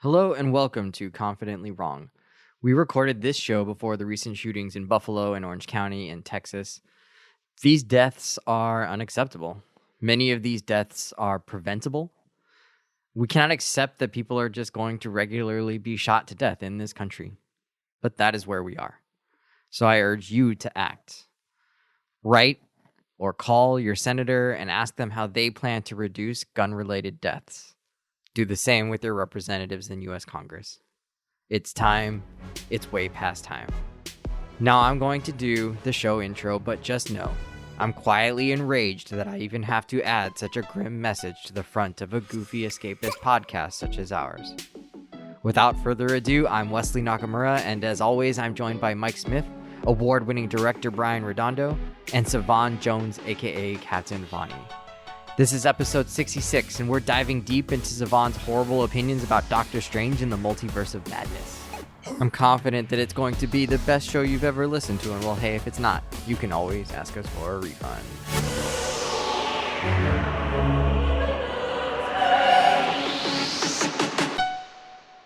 Hello and welcome to Confidently Wrong. We recorded this show before the recent shootings in Buffalo and Orange County in Texas. These deaths are unacceptable. Many of these deaths are preventable. We cannot accept that people are just going to regularly be shot to death in this country. But that is where we are. So I urge you to act. Write or call your senator and ask them how they plan to reduce gun-related deaths. Do the same with your representatives in U.S. Congress. It's time. It's way past time. Now I'm going to do the show intro, but just know, I'm quietly enraged that I even have to add such a grim message to the front of a goofy escapist podcast such as ours. Without further ado, I'm Wesley Nakamura, and as always, I'm joined by Mike Smith, award-winning director Brian Redondo, and Savon Jones, aka Captain Vonnie. This is episode 66, and we're diving deep into Savon's horrible opinions about Doctor Strange in the Multiverse of Madness. I'm confident that it's going to be the best show you've ever listened to, and well, hey, if it's not, you can always ask us for a refund.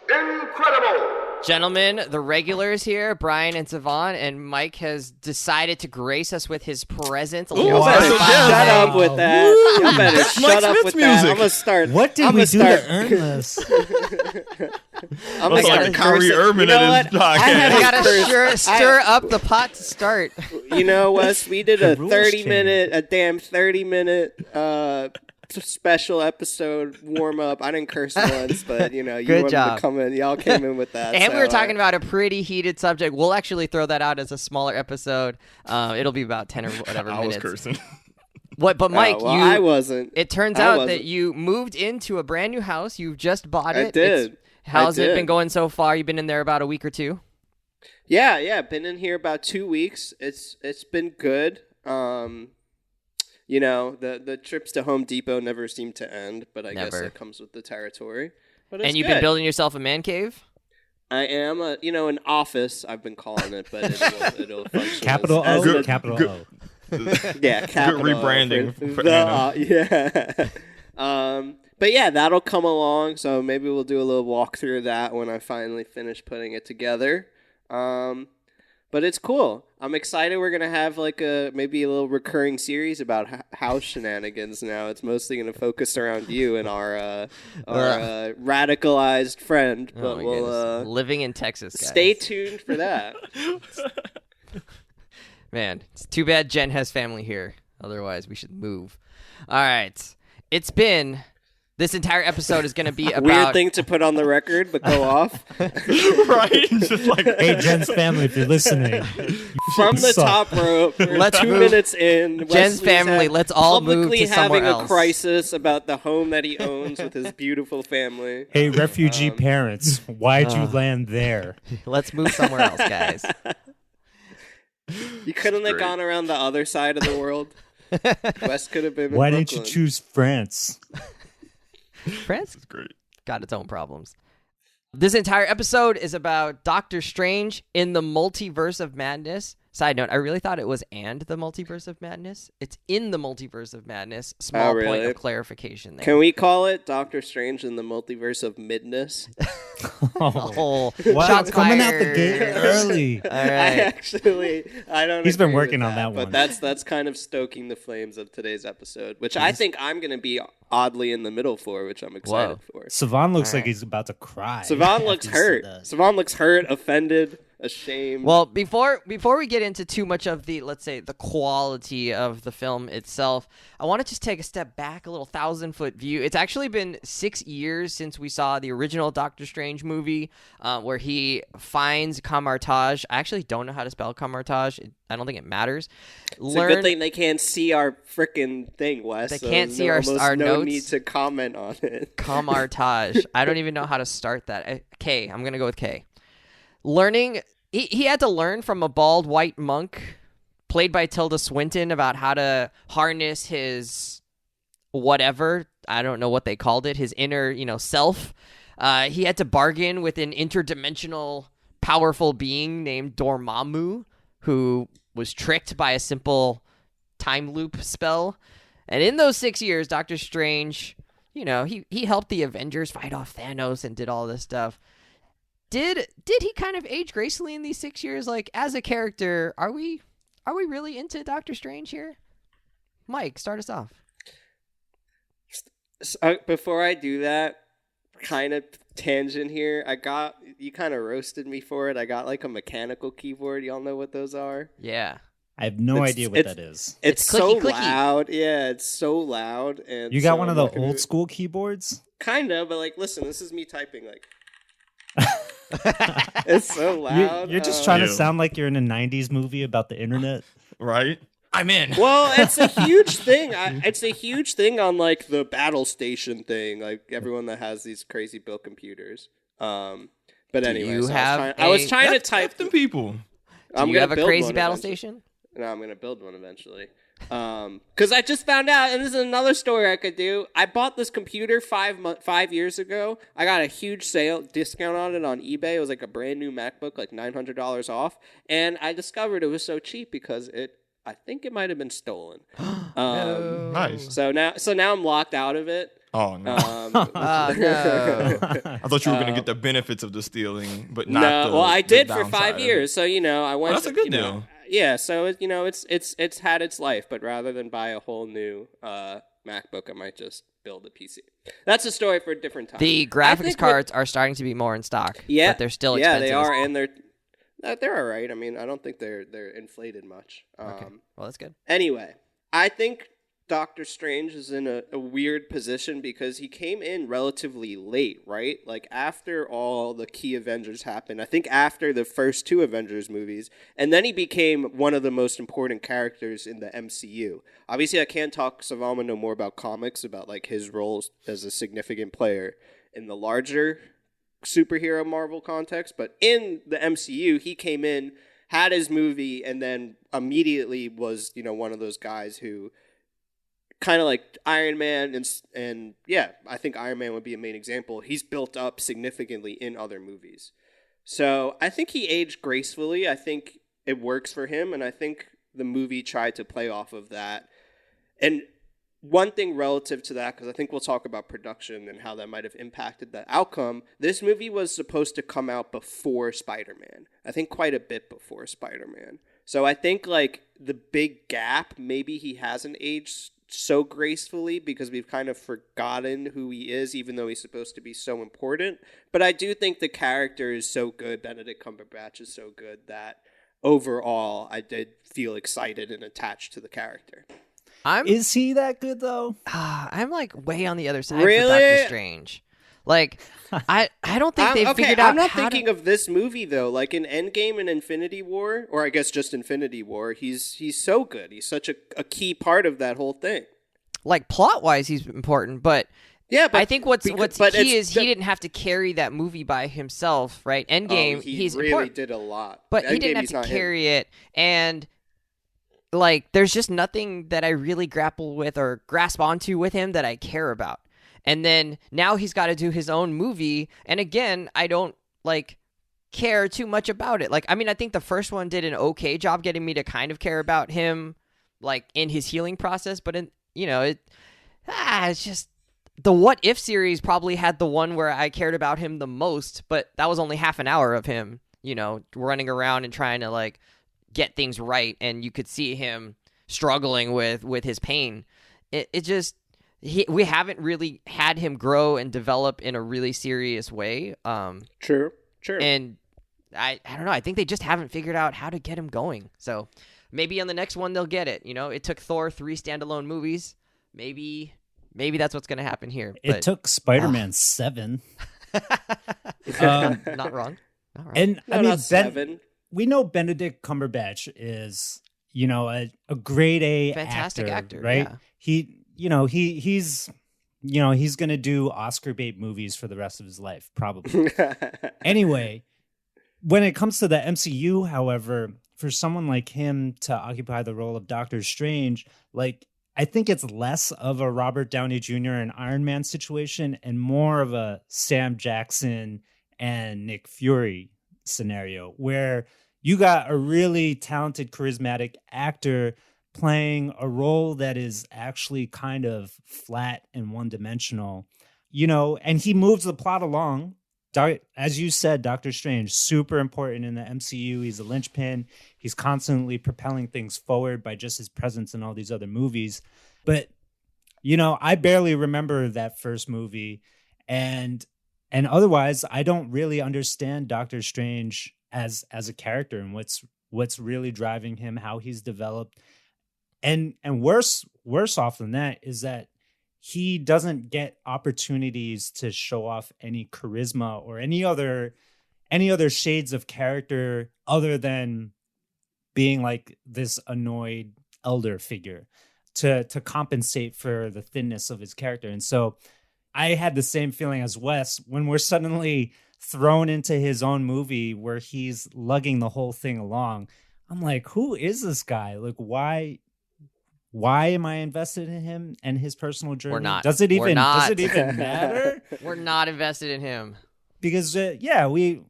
Incredible! Gentlemen, the regulars here, Brian and Savon, and Mike has decided to grace us with his presence. Y'all better shut up with that. Y'all better shut up with that. I'm gonna start. What did we do to earn this? I'm That's like a Kyrie Irving at his podcast. I gotta stir up the pot to start. You know, Wes, we did a 30-minute special episode warm up. I didn't curse once, but you know, you Good wanted job. to come in. Y'all came in with that. And we were talking about a pretty heated subject. We'll actually throw that out as a smaller episode. It'll be about 10 or whatever I minutes. was cursing. What? But Mike, I wasn't. It turns out that you moved into a brand new house. You've just bought it. I did. How's it been going so far? You've been in there about a week or two? Yeah. Been in here about 2 weeks. It's been good. You know, the trips to Home Depot never seem to end, but I guess that comes with the territory. But it's And you've good. been building yourself a man cave? I am an office. I've been calling it, but it'll function. Capital as O, a- capital O. Yeah, capital Good rebranding O for yeah. But yeah, that'll come along. So maybe we'll do a little walkthrough of that when I finally finish putting it together. But it's cool. I'm excited. We're gonna have maybe a little recurring series about house shenanigans. Now it's mostly gonna focus around you and our radicalized friend. But we'll living in Texas, guys. stay tuned for that. Man, it's too bad Jen has family here. Otherwise, we should move. All right. This entire episode is going to be about... Weird thing to put on the record, but go off. Right? Just like, Hey, Jen's family, if you're listening. From the top rope, we're 2 minutes in. Jen's Wesley's family, let's all move to somewhere having else. a crisis about the home that he owns with his beautiful family. Hey, refugee parents, why'd you land there? Let's move somewhere else, guys. You couldn't have great. gone around the other side of the world. Wes could have been in Why Brooklyn. didn't you choose France? France it's great. got its own problems. This entire episode is about Doctor Strange in the Multiverse of Madness. Side note, I really thought it was and the Multiverse of Madness. It's in the Multiverse of Madness. Small point really? of clarification there. Can we call it Doctor Strange in the Multiverse of Midness? Oh, Wow, shots coming out the fired. gate early. All right. I don't. He's been agree working with on that but one. that's kind of stoking the flames of today's episode, which I think I'm going to be oddly in the middle for, which I'm excited for. Savon looks like he's about to cry. Savon looks after you said hurt. that. Savon looks hurt, offended, ashamed. Well, before we get into too much of the, let's say, the quality of the film itself, I want to just take a step back, a little 1,000-foot view. It's actually been 6 years since we saw the original Doctor Strange movie, where he finds Camartage. I actually don't know how to spell Camartage. I don't think it matters. It's a good thing they can't see our frickin' thing, Wes. They so can't see almost our no notes. need to comment on it. Camartage. I don't even know how to start that. K. I'm going to go with K. Learning... He had to learn from a bald white monk played by Tilda Swinton about how to harness his whatever. I don't know what they called it. His inner, self. He had to bargain with an interdimensional powerful being named Dormammu, who was tricked by a simple time loop spell. And in those 6 years, Doctor Strange he helped the Avengers fight off Thanos and did all this stuff. Did he kind of age gracefully in these 6 years? Like, as a character, are we really into Doctor Strange here? Mike, start us off. Before I do that, kind of tangent here. You kind of roasted me for it. I got like a mechanical keyboard. Y'all know what those are? Yeah. I have no idea what that is. It's clicky, so clicky. loud. Yeah, it's so loud. And You got so one of I'm the not gonna- old school keyboards? Kind of, but like, listen, this is me typing. Like, it's so loud. You're just trying to Ew. sound like you're in a 90s movie about the internet. Right? I'm in. Well, it's a huge thing. It's a huge thing on like the battle station thing. Like everyone that has these crazy built computers. But anyway, you so have I was trying to That's type. them people. Do you have a crazy battle station? No, I'm gonna build one eventually. Because I just found out, and this is another story I could do. I bought this computer 5 years ago. I got a huge sale discount on it on eBay. It was like a brand new MacBook, like $900 off, and I discovered it was so cheap because I think it might have been stolen. Nice. So now I'm locked out of it. Oh, no. Oh, no. I thought you were going to get the benefits of the stealing, but not No, the well, I the did for downside 5 of it. years. So I went. that's a good you know, deal. Yeah, so it's had its life, but rather than buy a whole new MacBook, I might just build a PC. That's a story for a different time. The I graphics think cards are starting to be more in stock. Yeah, But they're still expensive. Yeah, they are, and they're all right. I mean, I don't think they're inflated much. Okay. Well, that's good. Anyway, I think Doctor Strange is in a weird position because he came in relatively late, right? Like after all the key Avengers happened, I think after the first two Avengers movies, and then he became one of the most important characters in the MCU. Obviously, I can't talk Savon would know more about comics, about like his roles as a significant player in the larger superhero Marvel context, but in the MCU, he came in, had his movie, and then immediately was, one of those guys who kind of like Iron Man and yeah, I think Iron Man would be a main example. He's built up significantly in other movies. So I think he aged gracefully. I think it works for him, and I think the movie tried to play off of that. And one thing relative to that, because I think we'll talk about production and how that might have impacted the outcome, this movie was supposed to come out before Spider-Man. I think quite a bit before Spider-Man. So I think like the big gap, maybe he hasn't aged so gracefully because we've kind of forgotten who he is, even though he's supposed to be so important. But I do think the character is so good, Benedict Cumberbatch is so good, that overall I did feel excited and attached to the character. Is he that good though? I'm like way on the other side Really? for Doctor Strange. Like, I don't think they've figured out. I'm not how thinking of this movie though. Like in Endgame and Infinity War, or I guess just Infinity War, he's so good. He's such a key part of that whole thing. like plot wise, he's important, but Yeah, but I think what's but key it's is he didn't have to carry that movie by himself, right? Endgame, he he's really important, did a lot, but he Endgame, didn't have he's to not him. carry it, and like there's just nothing that I really grapple with or grasp onto with him that I care about. And then now he's got to do his own movie, and again, I don't like care too much about it. Like, I mean, I think the first one did an okay job getting me to kind of care about him, like in his healing process. But it's just the What If series probably had the one where I cared about him the most, but that was only half an hour of him, running around and trying to like get things right, and you could see him struggling with his pain. We haven't really had him grow and develop in a really serious way. True. And I don't know. I think they just haven't figured out how to get him going. So maybe on the next one they'll get it. It took Thor 3 standalone movies. Maybe that's what's going to happen here. It took Spider-Man 7. Not wrong. And No, I mean, not 7. we know Benedict Cumberbatch is, a grade A Fantastic actor, right? yeah. He's going to do Oscar bait movies for the rest of his life, probably. Anyway, when it comes to the MCU, however, for someone like him to occupy the role of Doctor Strange, like, I think it's less of a Robert Downey Jr. and Iron Man situation and more of a Sam Jackson and Nick Fury scenario where you got a really talented, charismatic actor, playing a role that is actually kind of flat and one-dimensional, you know, and he moves the plot along. As you said, Doctor Strange, super important in the MCU. He's a linchpin. He's constantly propelling things forward by just his presence in all these other movies. But, you know, I barely remember that first movie. And otherwise, I don't really understand Doctor Strange as a character and what's really driving him, how he's developed. And worse off than that is that he doesn't get opportunities to show off any charisma or any other shades of character other than being like this annoyed elder figure to compensate for the thinness of his character. And so I had the same feeling as Wes when we're suddenly thrown into his own movie where he's lugging the whole thing along. I'm like, who is this guy? Like, why am I invested in him and his personal journey? We're not. Does it even matter? We're not invested in him. Because we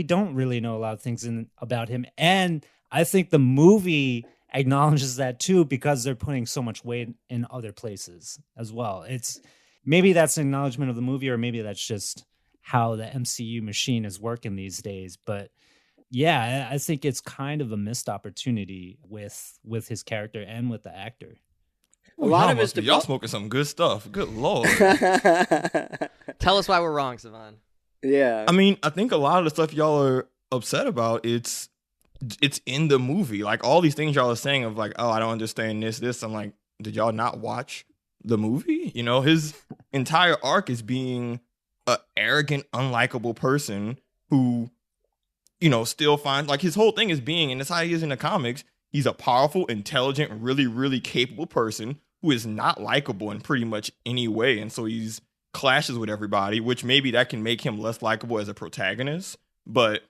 don't really know a lot of things about him. And I think the movie acknowledges that too, because they're putting so much weight in other places as well. It's maybe that's an acknowledgement of the movie, or maybe that's just how the MCU machine is working these days. But yeah, I think it's kind of a missed opportunity with his character and with the actor. A lot of it, y'all smoking some good stuff. Good Lord. Tell us why we're wrong, Savon. Yeah. I mean, I think a lot of the stuff y'all are upset about, it's in the movie. Like, all these things y'all are saying of like, oh, I don't understand this. I'm like, did y'all not watch the movie? You know, his entire arc is being an arrogant, unlikable person who, you know, still finds, like, his whole thing is being, and that's how he is in the comics, he's a powerful, intelligent, really, really capable person who is not likable in pretty much any way. And so he's clashes with everybody, which maybe that can make him less likable as a protagonist. But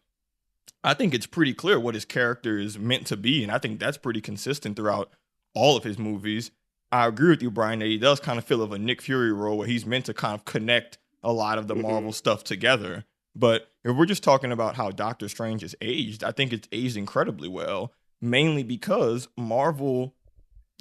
I think it's pretty clear what his character is meant to be. And I think that's pretty consistent throughout all of his movies. I agree with you, Brian, that he does kind of feel of a Nick Fury role where he's meant to kind of connect a lot of the Marvel stuff together. But if we're just talking about how Doctor Strange is aged, I think it's aged incredibly well, mainly because Marvel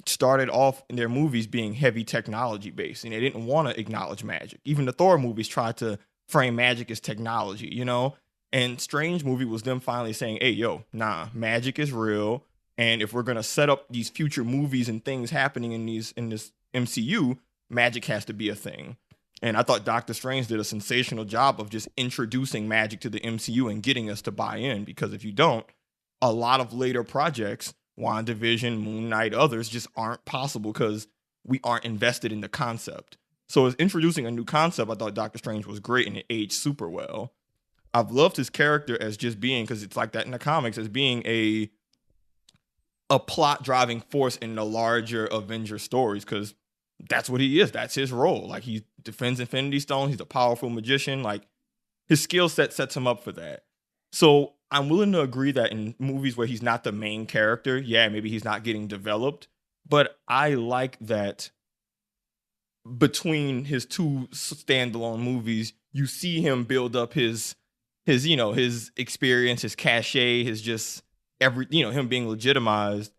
started off in their movies being heavy technology based, and they didn't want to acknowledge magic. Even the Thor movies tried to frame magic as technology, you know? And Strange movie was them finally saying, hey, yo, nah, magic is real. And if we're going to set up these future movies and things happening in this MCU, magic has to be a thing. And I thought Doctor Strange did a sensational job of just introducing magic to the MCU and getting us to buy in. Because if you don't, a lot of later projects, WandaVision, Moon Knight, others, just aren't possible because we aren't invested in the concept. So as introducing a new concept, I thought Doctor Strange was great and it aged super well. I've loved his character as just being, because it's like that in the comics, as being a plot driving force in the larger Avenger stories, because that's what he is. That's his role. Like, he defends Infinity Stones. He's a powerful magician. Like, his skill set sets him up for that. So I'm willing to agree that in movies where he's not the main character, yeah, maybe he's not getting developed. But I like that between his two standalone movies, you see him build up his experience, his cachet, his just him being legitimized.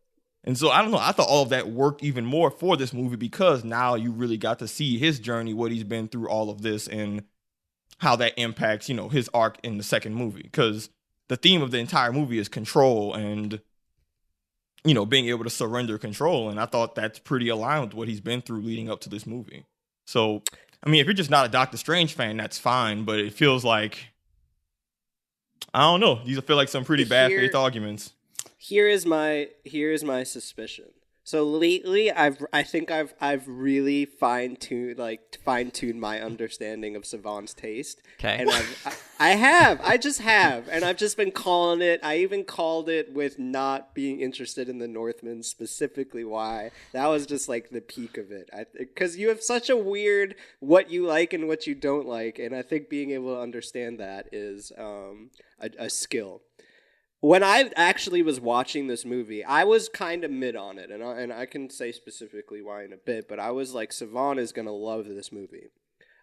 And so I don't know, I thought all of that worked even more for this movie because now you really got to see his journey, what he's been through, all of this, and how that impacts, his arc in the second movie. Because the theme of the entire movie is control and, being able to surrender control. And I thought that's pretty aligned with what he's been through leading up to this movie. So, I mean, if you're just not a Doctor Strange fan, that's fine. But it feels like, I don't know, these feel like some pretty bad faith arguments. Here is my suspicion. So lately, I think I've really fine-tuned my understanding of Savon's taste. Okay. And I just have, and I've just been calling it. I even called it with not being interested in the Northmen, specifically why. That was just like the peak of it. Because you have such a weird what you like and what you don't like, and I think being able to understand that is a skill. When I actually was watching this movie, I was kind of mid on it, and I can say specifically why in a bit, but I was like, Savon is going to love this movie.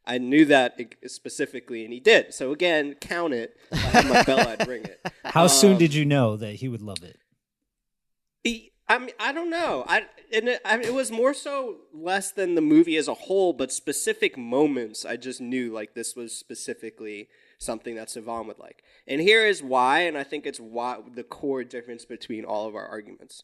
I knew that specifically, and he did. So again, count it. If I had my bell, I'd ring it. How soon did you know that he would love it? I mean, I don't know. It was more so less than the movie as a whole, but specific moments. I just knew like this was specifically something that Savon would like, and here is why. And I think it's why the core difference between all of our arguments.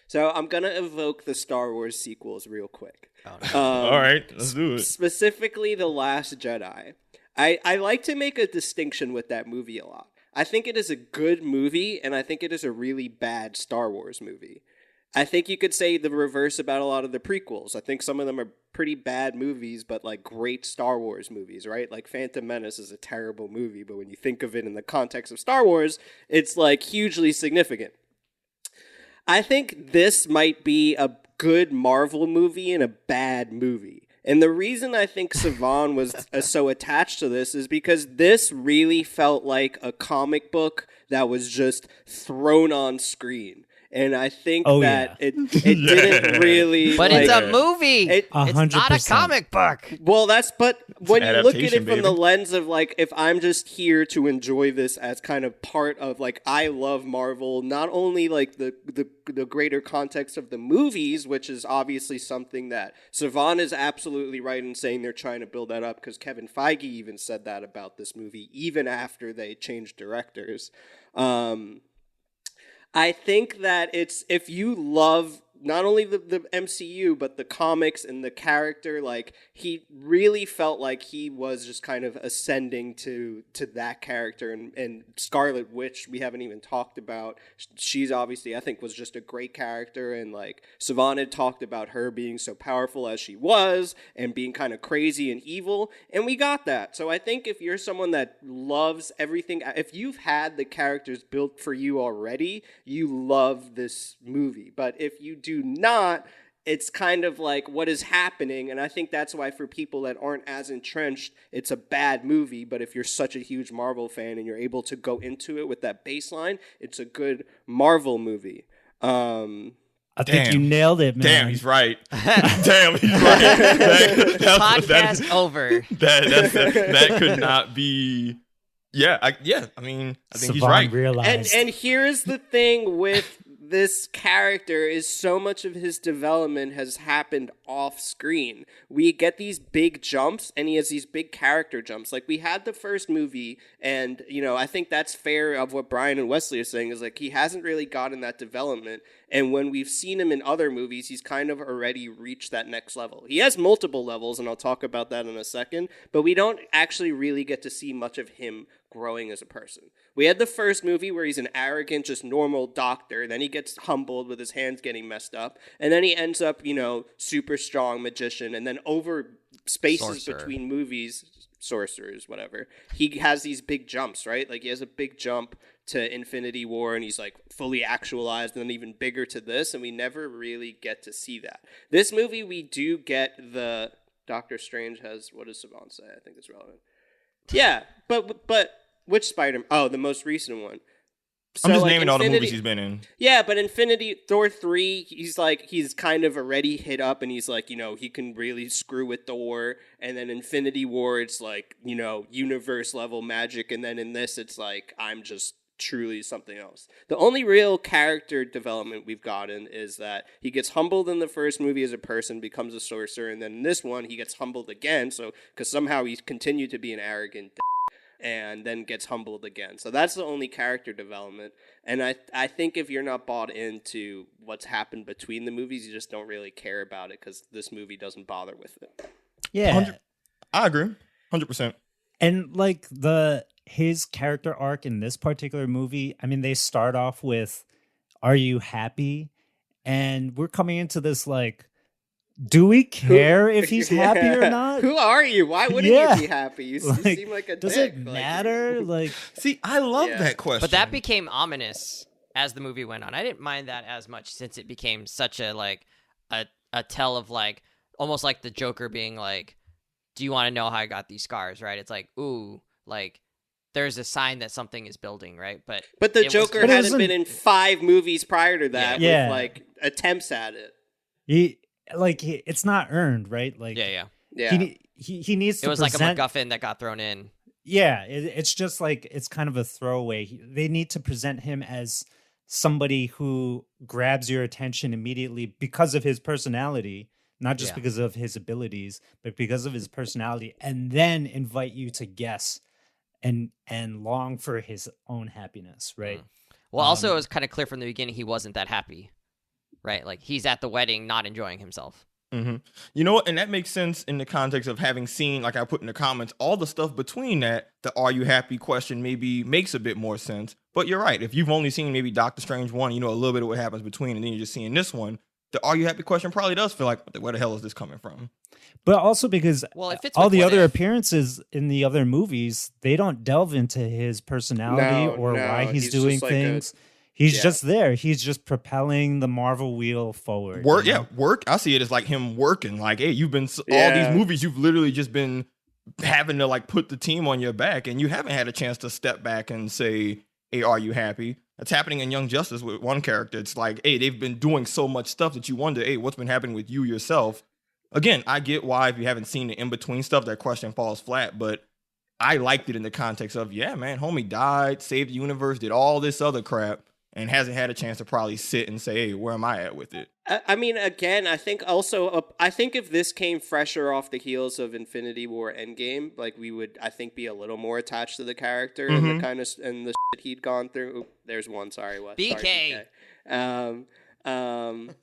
So I'm gonna evoke the Star Wars sequels real quick. Oh, no. All right, let's do it. Specifically, The Last Jedi. I like to make a distinction with that movie a lot. I think it is a good movie, and I think it is a really bad Star Wars movie. I think you could say the reverse about a lot of the prequels. I think some of them are pretty bad movies, but like great Star Wars movies, right? Like Phantom Menace is a terrible movie, but when you think of it in the context of Star Wars, it's like hugely significant. I think this might be a good Marvel movie and a bad movie. And the reason I think Savon was so attached to this is because this really felt like a comic book that was just thrown on screen. And I think it didn't really. But like, it's a movie. It's not a 100%. comic book. Well, when you look at it adaptation, from the baby. lens of like, if I'm just here to enjoy this as kind of part of like, I love Marvel, not only like the greater context of the movies, which is obviously something that Savon is absolutely right in saying they're trying to build that up, because Kevin Feige even said that about this movie, even after they changed directors. I think that if you love not only the MCU, but the comics and the character, like he really felt like he was just kind of ascending to that character. And Scarlet Witch, we haven't even talked about. She's obviously, I think, was just a great character. And like Savon had talked about her being so powerful as she was and being kind of crazy and evil. And we got that. So I think if you're someone that loves everything, if you've had the characters built for you already, you love this movie. But if you do not, it's kind of like what is happening. And I think that's why for people that aren't as entrenched, it's a bad movie. But if you're such a huge Marvel fan and you're able to go into it with that baseline, it's a good Marvel movie. I think you nailed it, man. Damn, he's right. Damn, he's right. Podcast over. That could not be. Yeah, I mean, I think he's Savon right. realized. And here's the thing with this character is so much of his development has happened off screen. We get these big jumps, and he has these big character jumps. Like we had the first movie, and I think that's fair of what Brian and Wesley are saying, is like he hasn't really gotten that development. And when we've seen him in other movies, he's kind of already reached that next level. He has multiple levels, and I'll talk about that in a second, but we don't actually really get to see much of him growing as a person. We had the first movie where he's an arrogant, just normal doctor. Then he gets humbled with his hands getting messed up. And then he ends up, super strong magician. And then over spaces between movies, sorcerers, whatever, he has these big jumps, right? Like he has a big jump to Infinity War, and he's like fully actualized, and then even bigger to this. And we never really get to see that. This movie, we do get the Doctor Strange has, what does Savon say? I think it's relevant. Yeah, but which Spider-Man? Oh, the most recent one. I'm just like, naming all the movies he's been in. Yeah, but Thor 3, he's kind of already hit up, and he's like, he can really screw with Thor. And then Infinity War, it's like, universe level magic. And then in this, it's like, I'm just truly something else. The only real character development we've gotten is that he gets humbled in the first movie as a person, becomes a sorcerer, and then in this one, he gets humbled again. So, because somehow he's continued to be an arrogant and then gets humbled again. So that's the only character development. And I think if you're not bought into what's happened between the movies, you just don't really care about it because this movie doesn't bother with it. Yeah. I agree. 100%. And like his character arc in this particular movie, I mean, they start off with, "Are you happy?" And we're coming into this like, do we care if he's happy or not? Who are you? Why wouldn't you be happy? You seem like a does dick. it matter? Like, see, I love that question. But that became ominous as the movie went on. I didn't mind that as much since it became such a like a tell of like almost like the Joker being like, "Do you want to know how I got these scars?" Right? It's like, ooh, like there's a sign that something is building, right? But the Joker hadn't been in 5 movies prior to that with like attempts at it. It's not earned, right? Like, yeah. He needs to. It was like a MacGuffin that got thrown in. Yeah, it's just like it's kind of a throwaway. They need to present him as somebody who grabs your attention immediately because of his personality, not just Yeah. because of his abilities, but because of his personality, and then invite you to guess and long for his own happiness, right? Well, also it was kind of clear from the beginning he wasn't that happy, right? Like he's at the wedding not enjoying himself. Mm-hmm. You know what? And that makes sense in the context of having seen, like I put in the comments, all the stuff between that, the "Are you happy?" question maybe makes a bit more sense. But you're right. If you've only seen maybe Doctor Strange 1, you know a little bit of what happens between, and then you're just seeing this one, the "Are you happy?" question probably does feel like, where the hell is this coming from? But also because Well, it fits all with the What other If. appearances in the other movies, they don't delve into his personality or why he's doing just like things. He's yeah. just there. He's just propelling the Marvel wheel forward. Work, you know? yeah, work. I see it as like him working. Like, hey, you've been all Yeah. these movies, you've literally just been having to like put the team on your back, and you haven't had a chance to step back and say, "Hey, are you happy?" That's happening in Young Justice with one character. It's like, hey, they've been doing so much stuff that you wonder, hey, what's been happening with you yourself? Again, I get why if you haven't seen the in between stuff, that question falls flat, but I liked it in the context of, yeah, man, homie died, saved the universe, did all this other crap, and hasn't had a chance to probably sit and say, hey, where am I at with it? I mean, again, I think also, I think if this came fresher off the heels of Infinity War Endgame, like we would, I think, be a little more attached to the character and the kind of and the shit he'd gone through. Oop, there's one. Sorry, Wes. BK. Sorry, BK.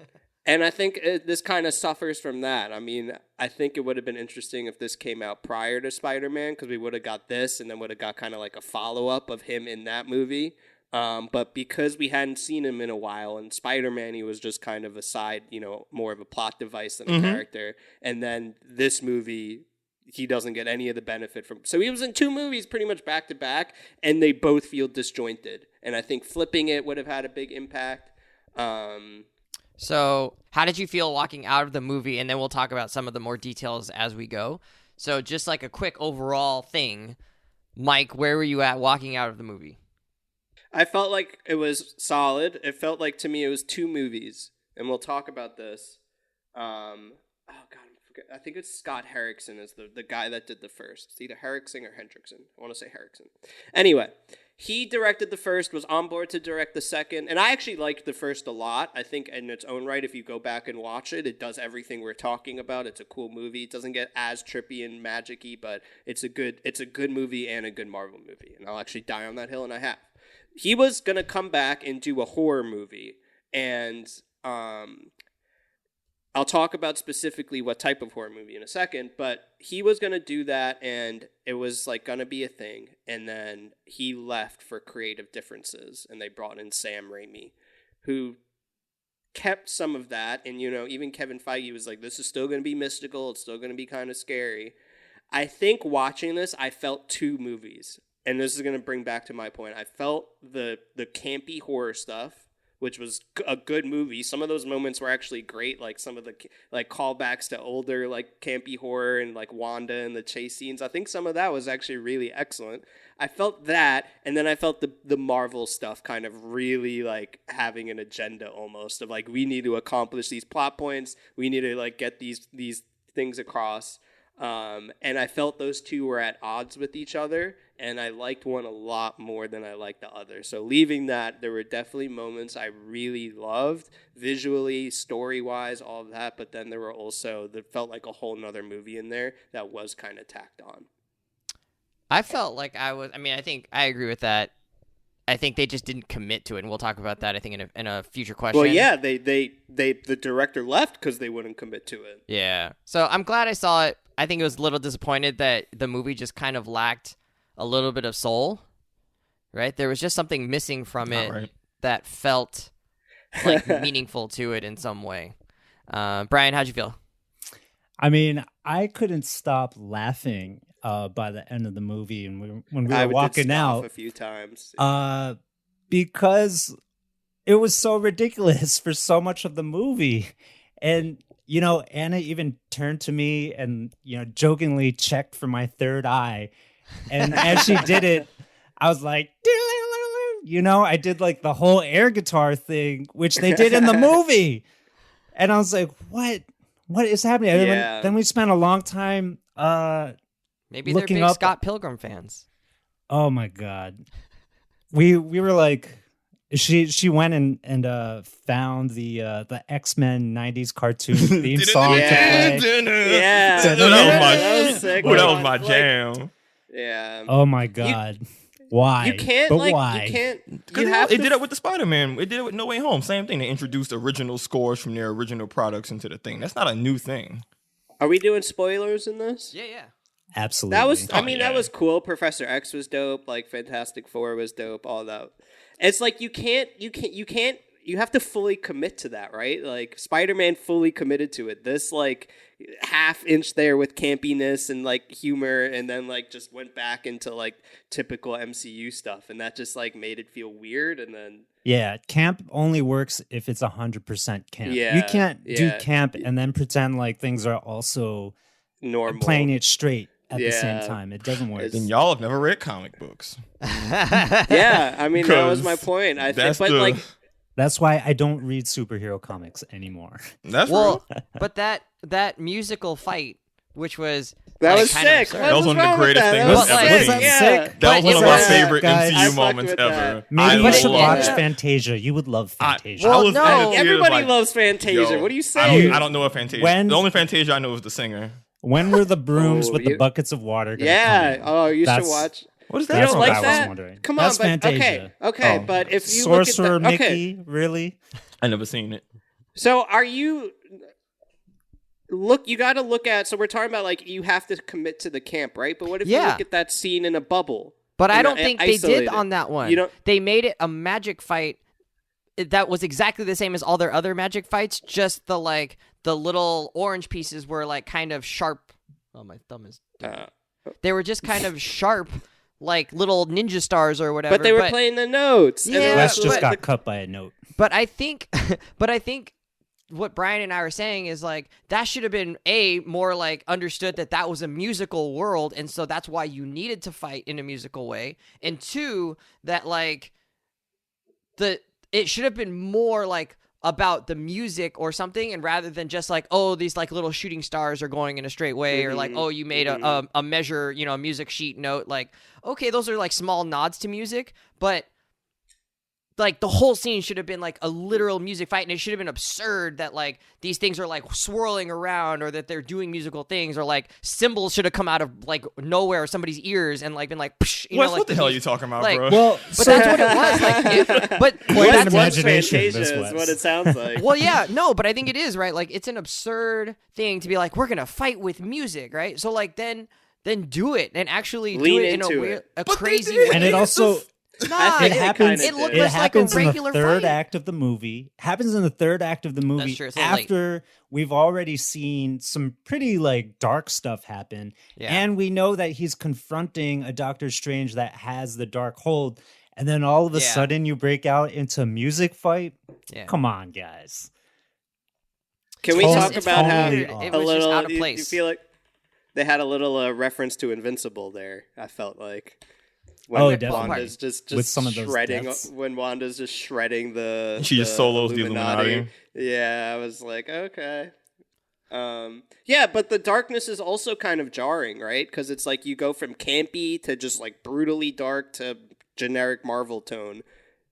And I think this kind of suffers from that. I mean, I think it would have been interesting if this came out prior to Spider-Man, because we would have got this and then would have got kind of like a follow-up of him in that movie. But because we hadn't seen him in a while, and Spider-Man, he was just kind of a side, more of a plot device than a character. And then this movie, he doesn't get any of the benefit from. So he was in 2 movies pretty much back to back, and they both feel disjointed. And I think flipping it would have had a big impact. So how did you feel walking out of the movie? And then we'll talk about some of the more details as we go. So just like a quick overall thing, Mike, where were you at walking out of the movie? I felt like it was solid. It felt like to me it was 2 movies, and we'll talk about this. Oh God, I think it's Scott Herrickson is the guy that did the first. It's either Herrickson or Hendrickson. I want to say Herrickson. Anyway, he directed the first, was on board to direct the second, and I actually liked the first a lot. I think in its own right, if you go back and watch it, it does everything we're talking about. It's a cool movie. It doesn't get as trippy and magic-y, but it's a good movie and a good Marvel movie, and I'll actually die on that hill, and I have. He was going to come back and do a horror movie, and I'll talk about specifically what type of horror movie in a second, but he was going to do that, and it was like going to be a thing, and then he left for creative differences, and they brought in Sam Raimi, who kept some of that, and even Kevin Feige was like, this is still going to be mystical, it's still going to be kind of scary. I think watching this, I felt 2 movies. And this is going to bring back to my point. I felt the campy horror stuff, which was a good movie. Some of those moments were actually great, like some of the like callbacks to older like campy horror and like Wanda and the chase scenes. I think some of that was actually really excellent. I felt that, and then I felt the Marvel stuff kind of really like having an agenda almost of like, we need to accomplish these plot points. We need to like get these things across. And I felt those 2 were at odds with each other, and I liked one a lot more than I liked the other. So leaving that, there were definitely moments I really loved, visually, story-wise, all of that, but then there were also, that felt like a whole nother movie in there that was kind of tacked on. I felt like I think I agree with that. I think they just didn't commit to it, and we'll talk about that, I think, in a future question. Well, yeah, the director left because they wouldn't commit to it. Yeah. So I'm glad I saw it. I think it was a little disappointed that the movie just kind of lacked a little bit of soul, right? There was just something missing from it that felt like meaningful to it in some way. Brian, how'd you feel? I mean, I couldn't stop laughing by the end of the movie, and when we were walking out a few times, because it was so ridiculous for so much of the movie. And Anna even turned to me and jokingly checked for my third eye, and as she did it, I was like, I did like the whole air guitar thing, which they did in the movie, and I was like, what is happening? Yeah. Then we spent a long time maybe they're looking big up Scott Pilgrim fans. Oh my god, we were like, She went and found the X-Men 90s cartoon theme song to play. Yeah. That was sick. That was my jam. Yeah. Oh my god. Why? You can't but like why? you can't. Because You have they to did it with the Spider-Man. They did it with No Way Home. Same thing. They introduced original scores from their original products into the thing. That's not a new thing. Are we doing spoilers in this? Yeah. Absolutely. That was. I Oh, mean, yeah. that was cool. Professor X was dope. Like Fantastic Four was dope. All that. It's like you can't. You have to fully commit to that, right? Like Spider-Man fully committed to it. This like half inch there with campiness and like humor, and then like just went back into like typical MCU stuff, and that just like made it feel weird. And then Yeah, camp only works if it's 100% camp. Yeah, You can't do yeah. camp and then pretend like things are also normal. playing it straight at the same Yeah. time. It doesn't work. Then y'all have never read comic books. Yeah, I mean that was my 'Cause point. I think, That's but the. like That's why I don't read superhero comics anymore. That's Well, real. but that musical fight, which was that like, was kind of sick. absurd. What That was was one of the wrong with greatest that? things That I've was ever sick. seen. Yeah. Sick. That was But one it of my was- favorite guys, I MCU fucked moments with ever. that. Maybe you But should it- watch yeah. Fantasia. You would love Fantasia. Well, I was no. at the theater, Everybody like, loves Fantasia. yo, What are you I saying? don't know what Fantasia. When- The only Fantasia I know is the singer. When were the brooms Oh, with the you- buckets of water gonna Yeah. come in? Oh, you should That's- watch. What is You that? That's don't what like I was that? wondering. Come on, That's but Fantasia. okay, Oh. but if you Sorcerer look at the, okay, Mickey, really? I never seen it. so are you look? You got to look at. So we're talking about like you have to commit to the camp, right? But what if you Yeah. look at that scene in a bubble? But I You know, don't think they isolated. did on that one. You don't. They made it a magic fight that was exactly the same as all their other magic fights. Just the little orange pieces were like kind of sharp. Oh, my thumb is. They were just kind of sharp, like little ninja stars or whatever. But they were playing the notes. and Yeah, it Wes was just like- got cut by a note. But I think, what Brian and I were saying is like that should have been more like understood that was a musical world, and so that's why you needed to fight in a musical way. And two, that like it should have been more like about the music or something, and rather than just like, oh, these like little shooting stars are going in a straight way, or like, oh, you made a measure, a music sheet note. Like, okay, those are like small nods to music, but like the whole scene should have been like a literal music fight, and it should have been absurd that like these things are like swirling around, or that they're doing musical things, or like cymbals should have come out of like nowhere or somebody's ears and like been like, psh, Wes, like what the hell are you talking about, like- bro? Well, But that's what it was. Like, but Quite an that's What's imagination, Fantasia this is Wes. what it sounds like. well, yeah, no, but I think it is right. Like, it's an absurd thing to be like, we're gonna fight with music, right? So like, then do it and actually Lean do it in a into weird, it. a But they crazy did. way. and it also Nah, think it it happens. kinda it looked did. It just like a happens in the regular third fight. act of the movie. Happens in the third act of the movie true, it's a little late. after we've already seen some pretty like dark stuff happen, Yeah. and we know that he's confronting a Doctor Strange that has the dark hold, and then all of a Yeah. sudden you break out into a music fight. Yeah. Come on, guys. Can we Totally- talk it's about how totally weird. off. It a was little? just out of You place. feel like they had a little reference to Invincible there. I felt like. Oh, When definitely. Wanda's just With some of those shredding deaths. when Wanda's just shredding the. She just solos the Illuminati. Yeah, I was like, okay. Yeah, but the darkness is also kind of jarring, right? Because it's like you go from campy to just like brutally dark to generic Marvel tone.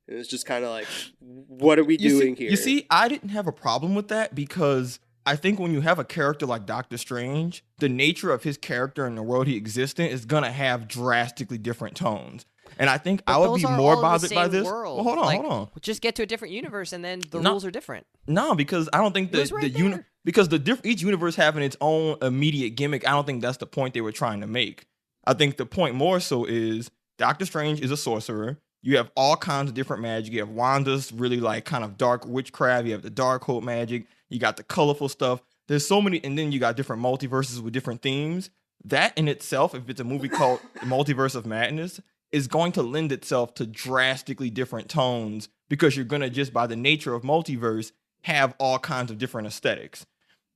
And it's just kind of like, what are we doing here? You see, I didn't have a problem with that because I think when you have a character like Doctor Strange, the nature of his character and the world he exists in is gonna have drastically different tones. And I think But I would those be are more all in the bothered by same this. world. Well, hold on, Like, hold on. Just get to a different universe, and then the No. rules are different. No, because I don't think It the was right there. because each universe having its own immediate gimmick. I don't think that's the point they were trying to make. I think the point more so is Doctor Strange is a sorcerer. You have all kinds of different magic. You have Wanda's really like kind of dark witchcraft. You have the dark hope magic. You got the colorful stuff. There's so many, and then you got different multiverses with different themes. That in itself, if it's a movie called Multiverse of Madness, is going to lend itself to drastically different tones because you're going to just by the nature of multiverse have all kinds of different aesthetics.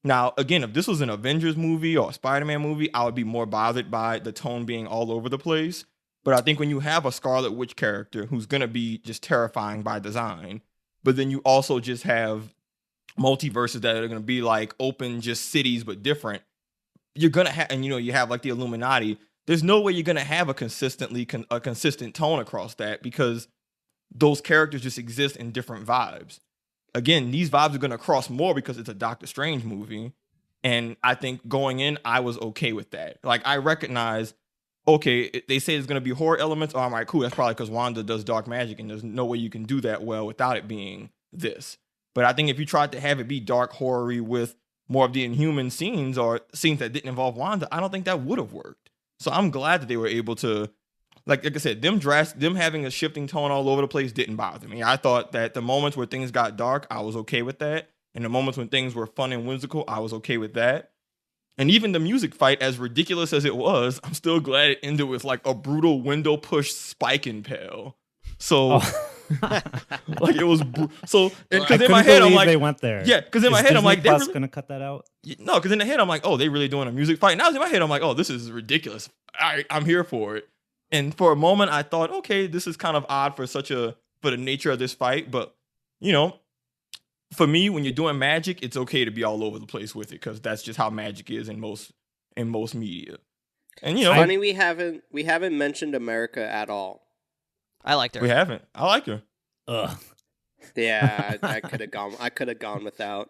Now, again, if this was an Avengers movie or a Spider-Man movie, I would be more bothered by the tone being all over the place. But I think when you have a Scarlet Witch character who's going to be just terrifying by design, but then you also just have multiverses that are going to be like open just cities but different, you're going to have, and you have like the Illuminati, there's no way you're going to have a consistent tone across that because those characters just exist in different vibes. Again, these vibes are going to cross more because it's a Doctor Strange movie. And I think going in, I was okay with that. Like, I recognize, okay, they say there's going to be horror elements. Oh, I'm like, cool. That's probably because Wanda does dark magic, and there's no way you can do that well without it being this. But I think if you tried to have it be dark horror-y with more of the Inhuman scenes or scenes that didn't involve Wanda, I don't think that would have worked. So I'm glad that they were able to, like I said, them having a shifting tone all over the place didn't bother me. I thought that the moments where things got dark, I was okay with that. And the moments when things were fun and whimsical, I was okay with that. And even the music fight, as ridiculous as it was, I'm still glad it ended with like a brutal window push spike impale. So, like, it was so. Because in my head, I'm like, they went there. Yeah, because in my head, Disney I'm like, they're really gonna cut that out. No, because in the head, I'm like, oh, they really doing a music fight. Now in my head, I'm like, oh, this is ridiculous. I'm here for it. And for a moment, I thought, okay, this is kind of odd for the nature of this fight. But you know, for me, when you're doing magic, it's okay to be all over the place with it because that's just how magic is in most media. And you know, funny we haven't mentioned America at all. I liked her. We haven't. I like her. Ugh. Yeah, I could have gone. I could have gone without.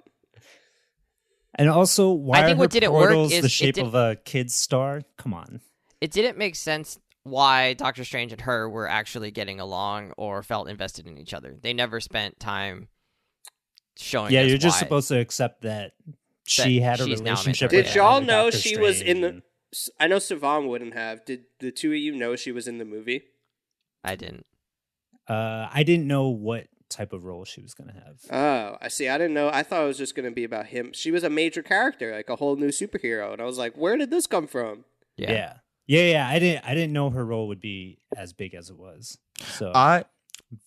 And also, why I think are what her didn't work portals is the shape of a kid's star? Come on. It didn't make sense why Doctor Strange and her were actually getting along or felt invested in each other. They never spent time showing. Yeah, us you're just why. supposed to accept that she had a she's now relationship mentored. with Did y'all Doctor know she was in Strange the? I know Savon wouldn't have. Did the two of you know she was in the movie? I didn't. I didn't know what type of role she was going to have. Oh, I see. I didn't know. I thought it was just going to be about him. She was a major character, like a whole new superhero, and I was like, where did this come from? Yeah. Yeah. I didn't know her role would be as big as it was. So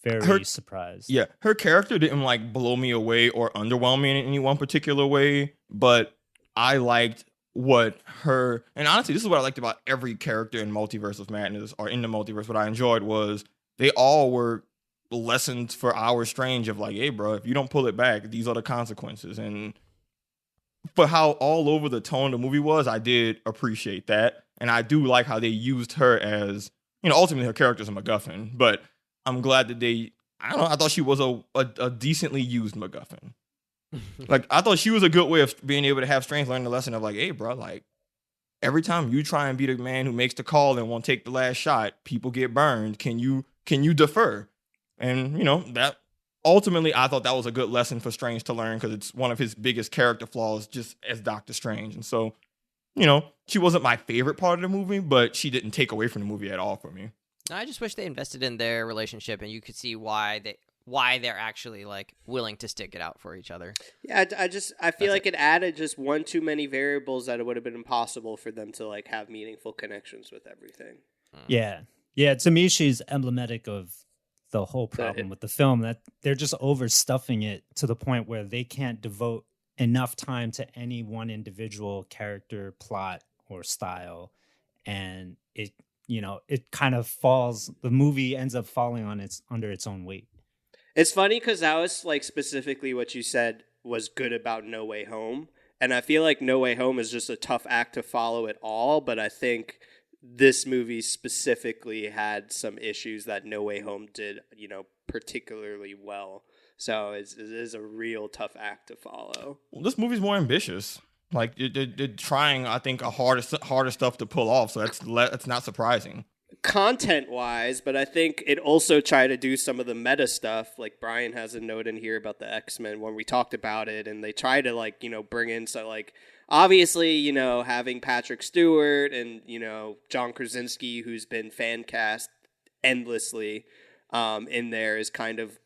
very surprised. Yeah, her character didn't like blow me away or underwhelm me in any one particular way, but I liked what her, and honestly, this is what I liked about every character in Multiverse of Madness or in the multiverse. What I enjoyed was they all were lessons for our Strange of like, hey, bro, if you don't pull it back, these are the consequences. And for how all over the tone the movie was, I did appreciate that. And I do like how they used her as, you know, ultimately her character's a MacGuffin, but I'm glad that I thought she was a decently used MacGuffin. Like, I thought she was a good way of being able to have Strange learn the lesson of like, hey, bro, like, every time you try and be the man who makes the call and won't take the last shot, people get burned. Can you defer? And, you know, that ultimately, I thought that was a good lesson for Strange to learn because it's one of his biggest character flaws just as Doctor Strange. And so, you know, she wasn't my favorite part of the movie, but she didn't take away from the movie at all for me. I just wish they invested in their relationship, and you could see why they're actually like willing to stick it out for each other. Yeah, I feel like it added just one too many variables that it would have been impossible for them to like have meaningful connections with everything. Yeah. To me, she's emblematic of the whole problem with the film, that they're just overstuffing it to the point where they can't devote enough time to any one individual character, plot, or style, and it kind of falls. The movie ends up falling under its own weight. It's funny because that was like specifically what you said was good about No Way Home, and I feel like No Way Home is just a tough act to follow at all. But I think this movie specifically had some issues that No Way Home did, you know, particularly well. So it is a real tough act to follow. Well, this movie's more ambitious. Like they're trying, I think, a harder stuff to pull off. So that's not surprising. Content-wise, but I think it also tried to do some of the meta stuff. Like Brian has a note in here about the X-Men when we talked about it, and they try to like, you know, bring in so like obviously, you know, having Patrick Stewart and, you know, John Krasinski, who's been fan cast endlessly in there, is kind of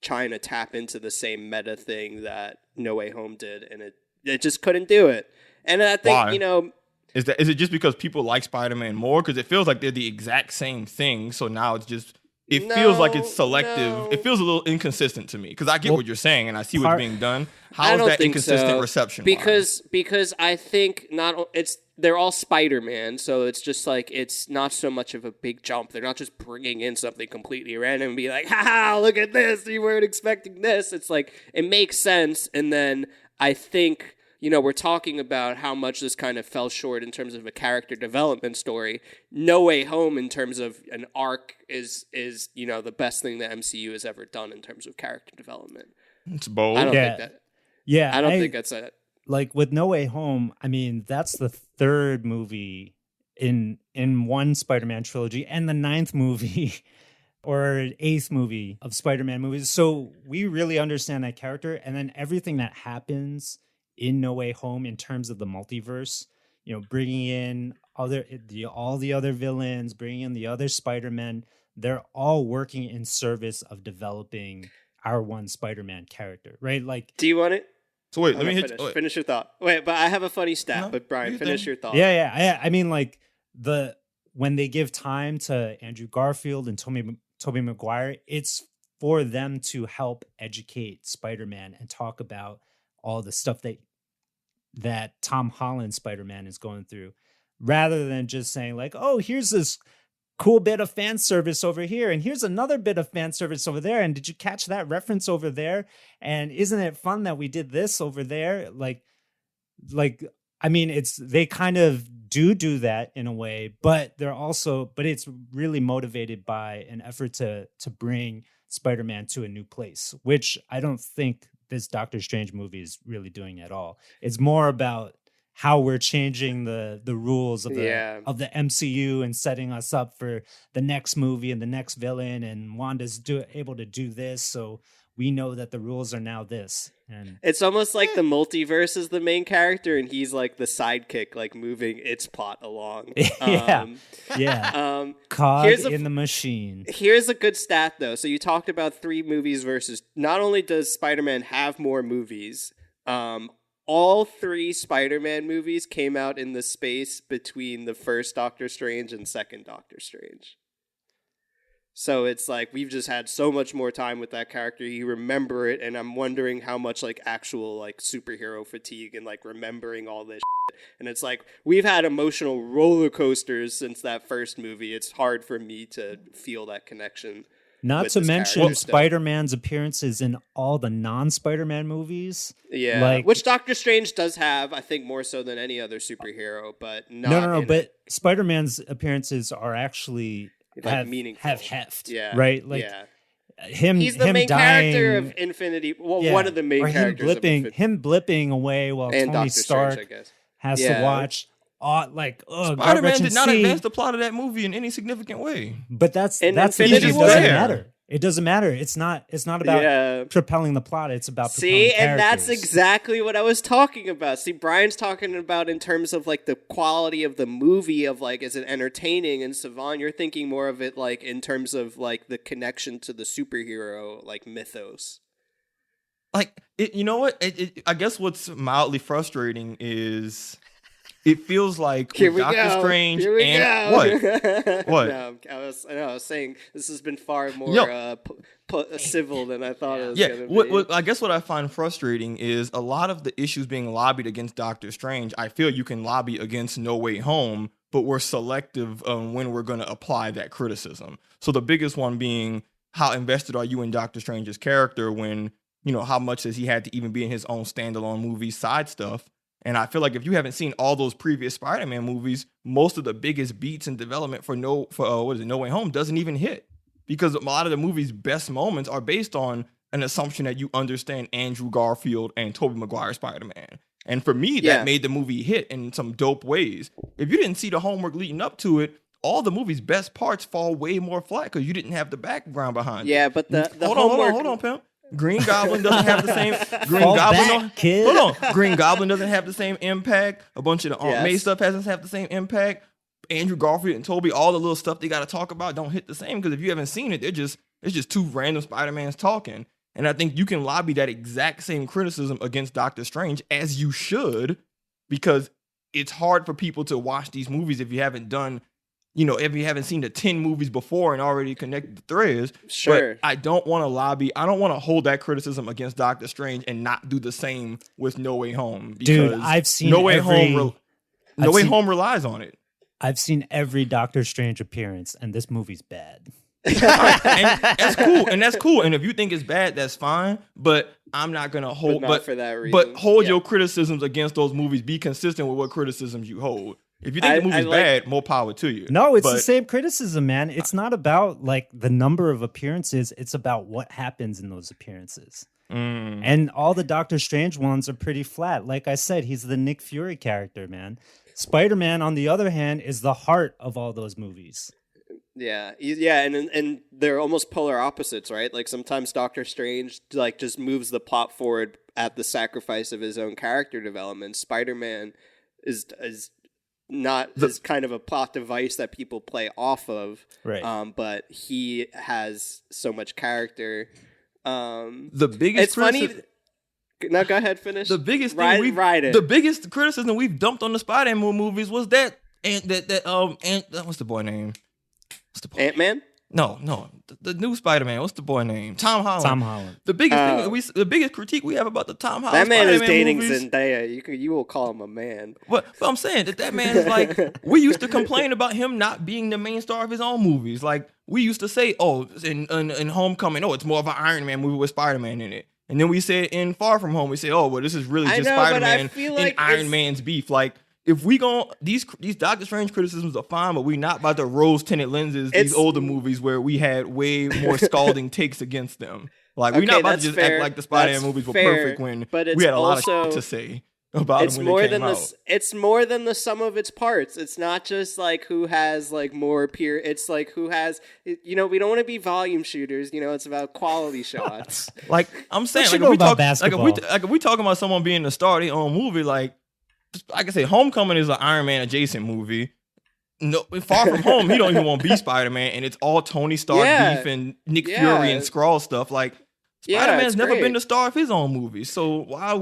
trying to tap into the same meta thing that No Way Home did, and it just couldn't do it. And I think, you know, is it just because people like Spider-Man more? Because it feels like they're the exact same thing. So now it's just, feels like it's selective. No. It feels a little inconsistent to me because I get what you're saying and I see what's being done. How is that inconsistent reception? Because I think they're all Spider-Man, so it's just like it's not so much of a big jump. They're not just bringing in something completely random and be like, "Ha, look at this! You weren't expecting this." It's like it makes sense, and then I think, we're talking about how much this kind of fell short in terms of a character development story. No Way Home, in terms of an arc, is the best thing the MCU has ever done in terms of character development. It's bold. I don't think that. Yeah, I don't think that's it. Like with No Way Home, I mean, that's the third movie in one Spider-Man trilogy and the 9th movie or 8th movie of Spider-Man movies. So we really understand that character, and then everything that happens in No Way Home in terms of the multiverse, bringing in all the other villains, bringing in the other Spider-Men, they're all working in service of developing our one Spider-Man character, right? Like, do you want it? So wait, let me finish your thought. Wait, but I have a funny stat. But Brian, finish your thought. Yeah. I mean, like when they give time to Andrew Garfield and Tobey Maguire, it's for them to help educate Spider-Man and talk about all the stuff that Tom Holland Spider-Man is going through, rather than just saying like, oh, here's this cool bit of fan service over here, and here's another bit of fan service over there, and did you catch that reference over there? And isn't it fun that we did this over there? Like I mean, they kind of do that in a way, but it's really motivated by an effort to bring Spider-Man to a new place, which I don't think this Doctor Strange movie is really doing at all. It's more about how we're changing the rules of the MCU and setting us up for the next movie and the next villain, and Wanda's able to do this, so we know that the rules are now this. And it's almost like the multiverse is the main character and he's like the sidekick, like moving its plot along. Cog in the machine. Here's a good stat though. So you talked about 3 movies versus, not only does Spider-Man have more movies, all 3 Spider-Man movies came out in the space between the first Doctor Strange and second Doctor Strange. So it's like we've just had so much more time with that character. You remember it, and I'm wondering how much like actual like superhero fatigue and like remembering all this shit. And it's like we've had emotional roller coasters since that first movie. It's hard for me to feel that connection. Not to mention Spider-Man's appearances in all the non-Spider-Man movies. Yeah, which Doctor Strange does have, I think, more so than any other superhero, but not. No. But Spider-Man's appearances are actually like meaningful. Have heft. Yeah. Right? Like he's the main character of Infinity. Well, one of the main characters of Infinity. Him blipping away while Tony Doctor Stark Strange, I guess. has to watch. Spider-Man did not advance the plot of that movie in any significant way. But that's the Infinity issue. It doesn't matter. It doesn't matter. It's not about propelling the plot. It's about propelling characters. And that's exactly what I was talking about. See, Brian's talking about in terms of like the quality of the movie, of like, is it entertaining? And Savon, you're thinking more of it like in terms of like the connection to the superhero like mythos. Like, you know what? I guess what's mildly frustrating is it feels like Doctor Strange and what? No, I was saying this has been far more civil than I thought it was going to be. I guess what I find frustrating is a lot of the issues being lobbied against Doctor Strange. I feel you can lobby against No Way Home, but we're selective on when we're going to apply that criticism. So the biggest one being, how invested are you in Doctor Strange's character when, how much has he had to even be in his own standalone movie side stuff? And I feel like if you haven't seen all those previous Spider-Man movies, most of the biggest beats in development for No Way Home doesn't even hit, because a lot of the movie's best moments are based on an assumption that you understand Andrew Garfield and Tobey Maguire Spider-Man. And for me, that made the movie hit in some dope ways. If you didn't see the homework leading up to it, all the movie's best parts fall way more flat because you didn't have the background behind it. Yeah, but the hold on, pimp. Green Goblin doesn't have the same. Green Goblin doesn't have the same impact. A bunch of the Aunt May stuff doesn't have the same impact. Andrew Garfield and Tobey, all the little stuff they got to talk about don't hit the same, because if you haven't seen it, it's just 2 random Spider-Mans talking. And I think you can lobby that exact same criticism against Doctor Strange, as you should, because it's hard for people to watch these movies if you haven't done. If you haven't seen the 10 movies before and already connected the threads. Sure. But I don't want to lobby. I don't want to hold that criticism against Doctor Strange and not do the same with No Way Home. Dude, I've seen No Way Home relies on it. I've seen every Doctor Strange appearance, and this movie's bad. And that's cool. And if you think it's bad, that's fine. But I'm not gonna hold. But for that reason. But hold your criticisms against those movies. Be consistent with what criticisms you hold. If you think the movie's bad, more power to you. No, it's the same criticism, man. It's not about like the number of appearances. It's about what happens in those appearances. And all the Doctor Strange ones are pretty flat. Like I said, he's the Nick Fury character, man. Spider-Man, on the other hand, is the heart of all those movies. Yeah, and they're almost polar opposites, right? Like sometimes Doctor Strange like just moves the plot forward at the sacrifice of his own character development. Spider-Man is kind of a plot device that people play off of, right? But he has so much character. The biggest it's funny. No, go ahead, finish. The biggest ride it. The biggest criticism we've dumped on the Spider-Man movies was that what's the boy name? Ant-Man? No, the new Spider-Man. What's the boy name? Tom Holland. The biggest critique we have about the Tom Holland. That man Spider-Man is dating movies, Zendaya. You will call him a man. But I'm saying that man is like, we used to complain about him not being the main star of his own movies. Like we used to say, in Homecoming, it's more of an Iron Man movie with Spider-Man in it. And then we said in Far From Home, we say, this is really just Spider-Man and Iron Man's beef. Like, if we these Doctor Strange criticisms are fine, but we not about to rose-tinted lenses these older movies where we had way more scalding takes against them. Like, we're not about to just act like the Spider-Man movies were perfect when we had a lot of shit to say about them when they came out. It's more than the sum of its parts. It's not just like who has like more peer. It's like who has, we don't want to be volume shooters. It's about quality shots. Like I'm saying, if we talking about someone being the star of their own movie, like I say, Homecoming is an Iron Man adjacent movie. No, Far From Home, he don't even want to be Spider-Man, and it's all Tony Stark beef and Nick Fury and Skrull stuff. Like Spider-Man's never been the star of his own movie, so why are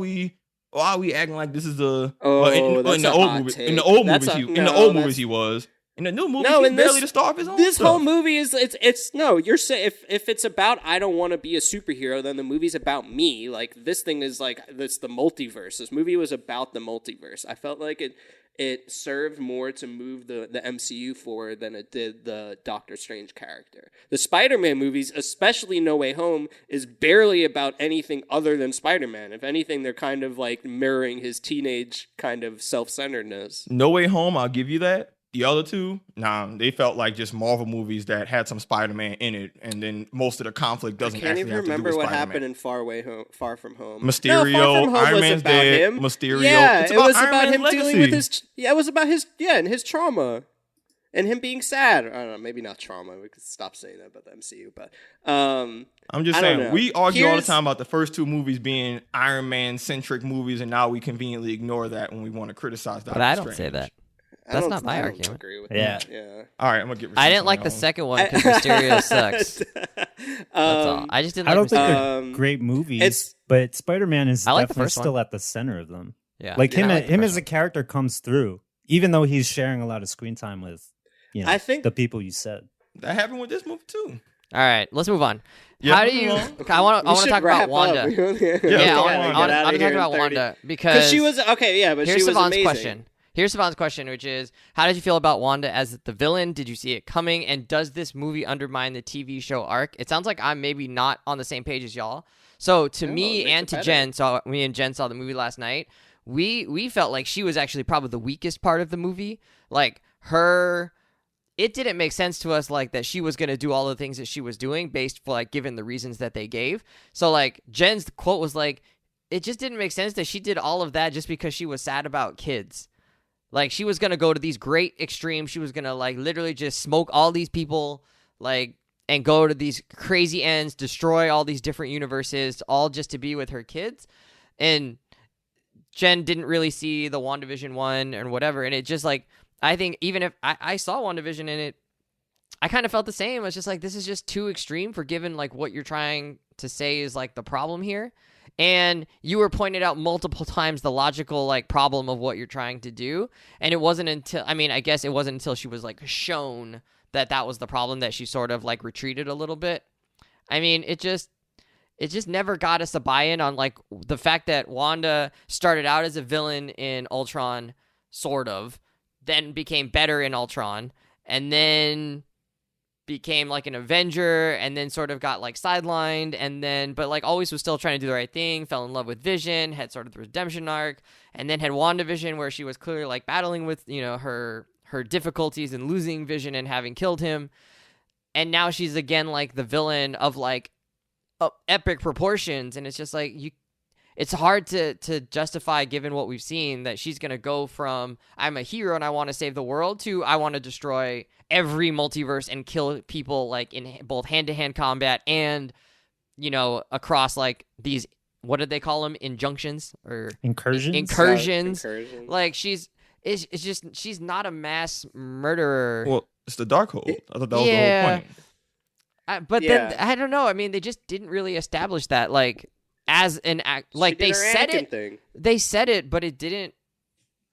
we acting like this is in the old movies he was. In the new movie, he's barely the star of his own. This whole movie is you're saying if it's about I don't want to be a superhero, then the movie's about me. Like this thing is like this the multiverse. This movie was about the multiverse. I felt like it served more to move the MCU forward than it did the Doctor Strange character. The Spider-Man movies, especially No Way Home, is barely about anything other than Spider-Man. If anything, they're kind of like mirroring his teenage kind of self-centeredness. No Way Home, I'll give you that. The other two, they felt like just Marvel movies that had some Spider-Man in it, and then most of the conflict doesn't actually have to do with Spider-Man. I can't even remember what happened in Far From Home. Mysterio, Iron Man's dead. Mysterio. Yeah, it was about him legacy. Dealing with his. Yeah, it was about his trauma, and him being sad. I don't know, maybe not trauma. We could stop saying that about the MCU, but I'm just saying we argue all the time about the first two movies being Iron Man centric movies, and now we conveniently ignore that when we want to criticize that. But I don't say that. That's not my argument. Agree with that. Yeah. All right, I'm gonna get. I didn't like the second one because Mysterio sucks. That's all. I just didn't. I don't think they're great movies, but Spider-Man is definitely still at the center of them. Yeah, like him as a character comes through, even though he's sharing a lot of screen time with, I think the people you said. That happened with this movie too. All right, let's move on. Yeah, How do you? I want to talk about Wanda. I want to talk about Wanda because she was okay. Yeah, but she was Savon's amazing. question. Here's Savon's question, which is, how did you feel about Wanda as the villain? Did you see it coming? And does this movie undermine the TV show arc? It sounds like I'm maybe not on the same page as y'all. So to me and to Jen, so me and Jen saw the movie last night, we felt like she was actually probably the weakest part of the movie. Like it didn't make sense to us like that she was going to do all the things that she was doing based for like given the reasons that they gave. So like Jen's quote was like, it just didn't make sense that she did all of that just because she was sad about kids. Like, she was going to go to these great extremes. She was going to, like, literally just smoke all these people, like, and go to these crazy ends, destroy all these different universes, all just to be with her kids. And Jen didn't really see the WandaVision one or whatever. And it just, like, I think even if I saw WandaVision in it, I kind of felt the same. It's just, like, this is just too extreme for given, like, what you're trying to say is, like, the problem here. And you were pointed out multiple times the logical like problem of what you're trying to do. And it wasn't until, I guess it wasn't until she was like shown that was the problem that she sort of like retreated a little bit. It just never got us a buy-in on like the fact that Wanda started out as a villain in Ultron, sort of, then became better in Ultron, and then became like an Avenger and then sort of got like sidelined and then but like always was still trying to do the right thing, fell in love with Vision, had sort of the redemption arc, and then had WandaVision where she was clearly like battling with, you know, her difficulties and losing Vision and having killed him. And now she's again like the villain of like epic proportions, and it's just like it's hard to justify given what we've seen that she's going to go from I'm a hero and I want to save the world to I want to destroy every multiverse and kill people like in both hand-to-hand combat and, you know, across like what did they call them? Injunctions or Incursions? Incursions. Incursion. Like she's not a mass murderer. Well, it's the Darkhold. I thought that was the whole point. But then I don't know. I mean, they just didn't really establish that like as an act. Like they said Anakin it. thing. They said it, but it didn't.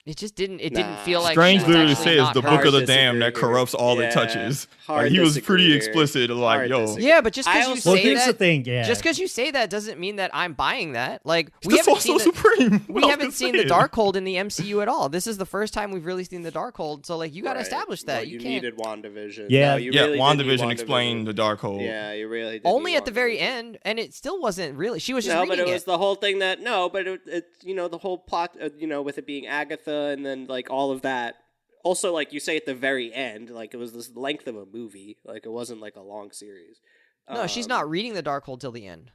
It just didn't. It didn't feel like Strange she was literally actually says not the hurt. book of the Hard damned that disagree corrupts all here. it touches. Hard Like, he was disagree pretty here. explicit. Like, Hard yo, disagree. Yeah, but just I because you also- Well, say here's that, the thing, yeah. just because you say that doesn't mean that I'm buying that. Like we that's haven't also seen supreme. we haven't seen the Darkhold in the MCU at all. This is the first time we've really seen the Darkhold. So like you got to Right. establish that. Well, you you can't needed WandaVision. Yeah. No, you Yeah, really did need WandaVision explained the Darkhold. Yeah, you really did. only need at the very WandaVision. end, and it still wasn't really. She was just No, reading but it was it. the whole thing that but it you know, the whole plot, you know, with it being Agatha and then like all of that. Also, like you say at the very end, like it was this length of a movie, like it wasn't like a long series. No, she's not reading the Darkhold till the end.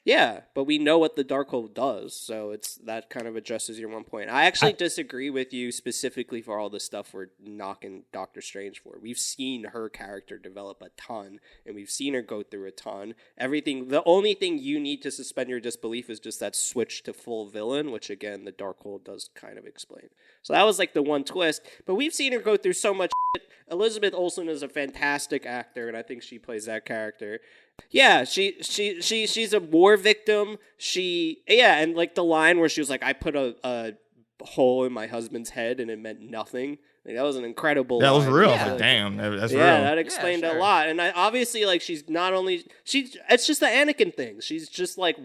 Yeah, but we know what the Darkhold does, so it's that kind of addresses your one point. I actually disagree with you specifically for all the stuff we're knocking Doctor Strange for. We've seen her character develop a ton, and we've seen her go through a ton. Everything. The only thing you need to suspend your disbelief is just that switch to full villain, which again the Darkhold does kind of explain. So that was like the one twist. But we've seen her go through so much shit. Elizabeth Olsen is a fantastic actor, and I think she plays that character. Yeah, she's a war victim. And like the line where she was like, "I put a hole in my husband's head and it meant nothing." Like, that was an incredible. That was line. real. I Yeah. was like, damn, that's real. Yeah, that explained sure. a lot. And I obviously like she's not only it's just the Anakin thing. She's just like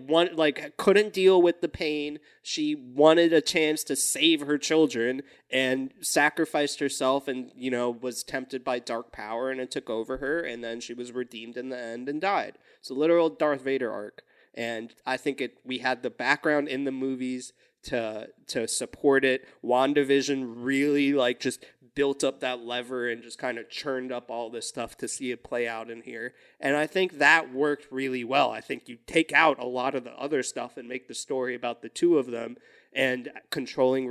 couldn't deal with the pain. She wanted a chance to save her children and sacrificed herself and, you know, was tempted by dark power and it took over her and then she was redeemed in the end and died. It's a literal Darth Vader arc. And I think we had the background in the movies to support it. WandaVision really like just built up that lever and just kind of churned up all this stuff to see it play out in here. And I think that worked really well. I think you take out a lot of the other stuff and make the story about the two of them and controlling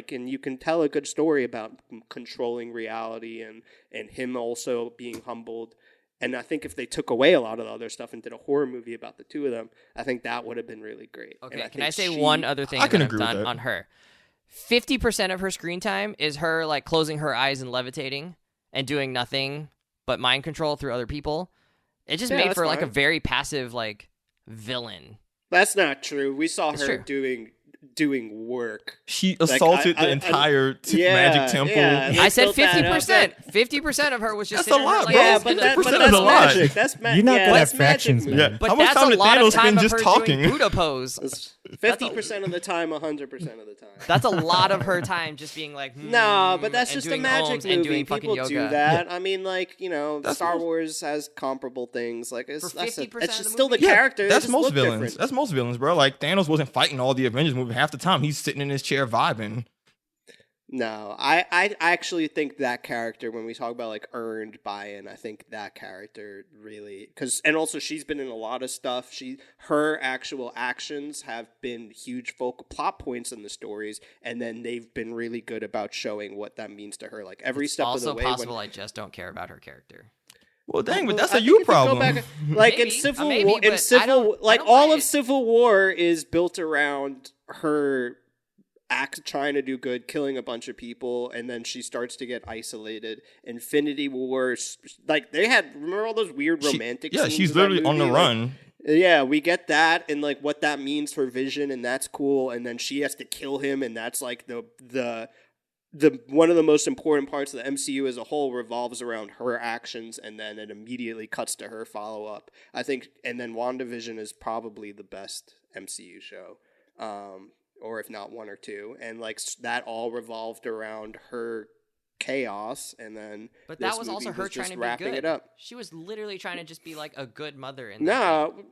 and you can tell a good story about controlling reality and him also being humbled. And I think if they took away a lot of the other stuff and did a horror movie about the two of them, I think that would have been really great. Okay, And can I say think one other thing I can that agree I've with done that. on her? 50% of her screen time is her like closing her eyes and levitating and doing nothing but mind control through other people. It just Yeah, made that's for like a fine. very passive like villain. That's not true. We saw It's her true. doing work. She assaulted I- the entire yeah, magic temple. yeah. They I said built that up. 50%. 50% of her was just That's sitting a there, lot, like, bro. Yeah, in but, the- that, but 50% that's is a lot. magic. That's You're not good at that's fractions, magic. man. Yeah. But How much that's time a did lot Thanos of time spend of just her talking? doing Buddha pose. 50% of the time, 100% of the time. That's a lot of her time just being like, No, but that's and just a doing magic ohms and movie. doing fucking People yoga. do that. I mean, like, you know, That's Star most- Wars has comparable things. Like, For it's 50% it's of the just still the movie? Yeah, character. They that's just most look villains. different. That's most villains, bro. Like Thanos wasn't fighting all the Avengers movie. Half the time he's sitting in his chair vibing. No, I actually think that character, when we talk about like earned buy-in, I think that character really, and also she's been in a lot of stuff. Her actual actions have been huge focal plot points in the stories, and then they've been really good about showing what that means to her. Like every It's step of also the way. possible I just don't care about her character. Well, dang, but Well, that's I a think you if go problem. back- like Maybe, in Civil maybe, War, but I don't all buy of it. Civil War is built around her trying to do good, killing a bunch of people, and then she starts to get isolated. Infinity War, like they had, remember all those weird romantic Yeah, scenes she's in that literally on the movie? Like, run. yeah, we get that and like what that means for Vision, and that's cool. And then she has to kill him, and that's like the one of the most important parts of the MCU as a whole revolves around her actions, and then it immediately cuts to her follow up. I think, and then WandaVision is probably the best MCU show, or if not one or two, and like that all revolved around her chaos, and then But this that was also movie her was trying just to be wrapping good. it up. She was literally trying to just be like a good mother in that thing. No,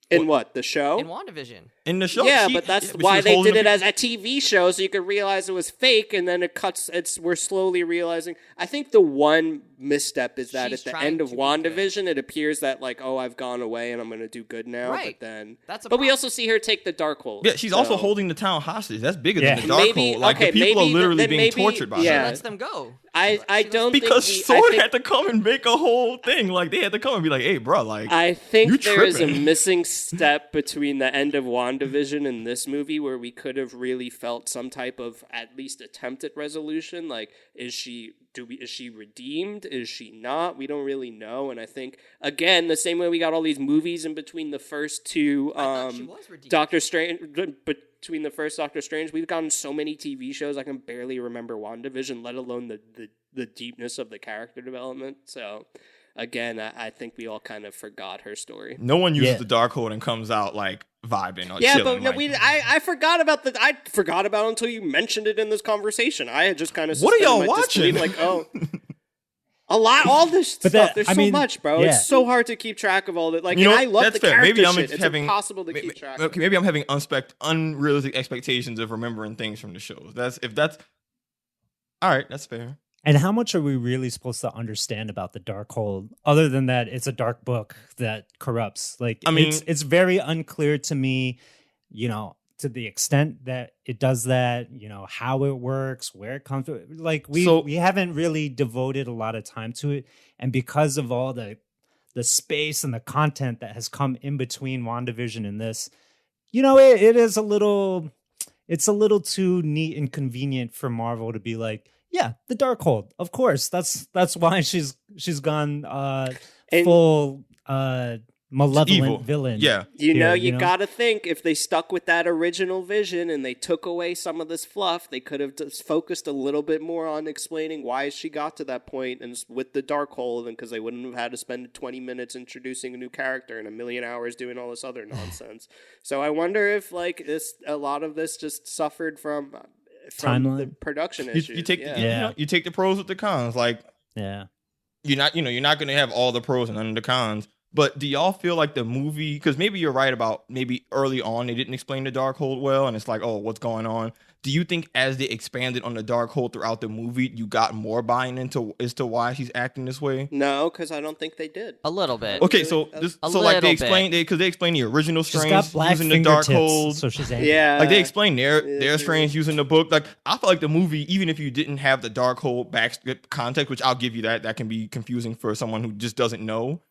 in what, the show? In WandaVision. In the show, Yeah, she- but that's yeah, she why was they holding did the it as a TV show, so you could realize it was fake, and then it cuts. We're slowly realizing. I think the one misstep is that She's at the trying end of to be good. WandaVision, it appears that like, oh, I've gone away and I'm going to do good now. Right. But then, That's a but we problem. also see her take the Darkhold. Yeah, she's also so- holding the town hostage. That's bigger Yeah. than the Darkhold. Maybe- Like okay, the people maybe are literally then being maybe- tortured by She yeah. her. lets them go. I don't Because think Sword had to come and make a whole thing. Like they had to come and be like, "Hey, bro, like I you think there is a tripping. missing step between the end of WandaVision and this movie where we could have really felt some type of at least attempt at resolution. Like, is she redeemed? Is she not? We don't really know. And I think again, the same way we got all these movies in between the first two I thought she was redeemed. Doctor Strange, between the first Doctor Strange, we've gotten so many TV shows I can barely remember WandaVision, let alone the deepness of the character development. So again, I think we all kind of forgot her story. no one uses Yeah. the Darkhold and comes out like vibing or Yeah, chilling. but no, like, I forgot about I forgot about it until you mentioned it in this conversation. I had just kind of What are y'all watching? watching? Like, oh, a lot, all this But stuff. that- There's I so mean, much, bro. yeah. It's so hard to keep track of all that. Like, You know, and I love that's the fair. character Maybe I'm shit. It's having impossible to keep track. Okay, maybe I'm having unrealistic expectations of remembering things from the shows. That's all right. That's fair. And how much are we really supposed to understand about the Darkhold, other than that it's a dark book that corrupts? Like, I mean- it's very unclear to me, to the extent that it does that, how it works, where it comes from. Like, we haven't really devoted a lot of time to it. And because of all the space and the content that has come in between WandaVision and this, it is it's a little too neat and convenient for Marvel to be like, yeah, the Darkhold. Of course, that's why she's gone And- full malevolent Evil. villain. Yeah. You know, here, you gotta think if they stuck with that original vision and they took away some of this fluff, they could have just focused a little bit more on explaining why she got to that point and with the Darkhold, and because they wouldn't have had to spend 20 minutes introducing a new character and a million hours doing all this other nonsense. So I wonder if like a lot of this just suffered from the Timeline. production You, issues. you take yeah. the, you take the pros with the cons. Like Yeah. you're not going to have all the pros and none of the cons. But do y'all feel like the movie, because maybe you're right about maybe early on they didn't explain the Darkhold well, and it's like, oh, what's going on? Do you think as they expanded on the Darkhold throughout the movie, you got more buying into as to why she's acting this way? No, because I don't think they did. A little bit. Okay, so A so like they little explained because they explained the original She's Strange got black using the fingertips, Darkhold. so she's angry. Yeah. Like they explained their Yeah. Strange using the book. Like I feel like the movie, even if you didn't have the Darkhold back context, which I'll give you that can be confusing for someone who just doesn't know.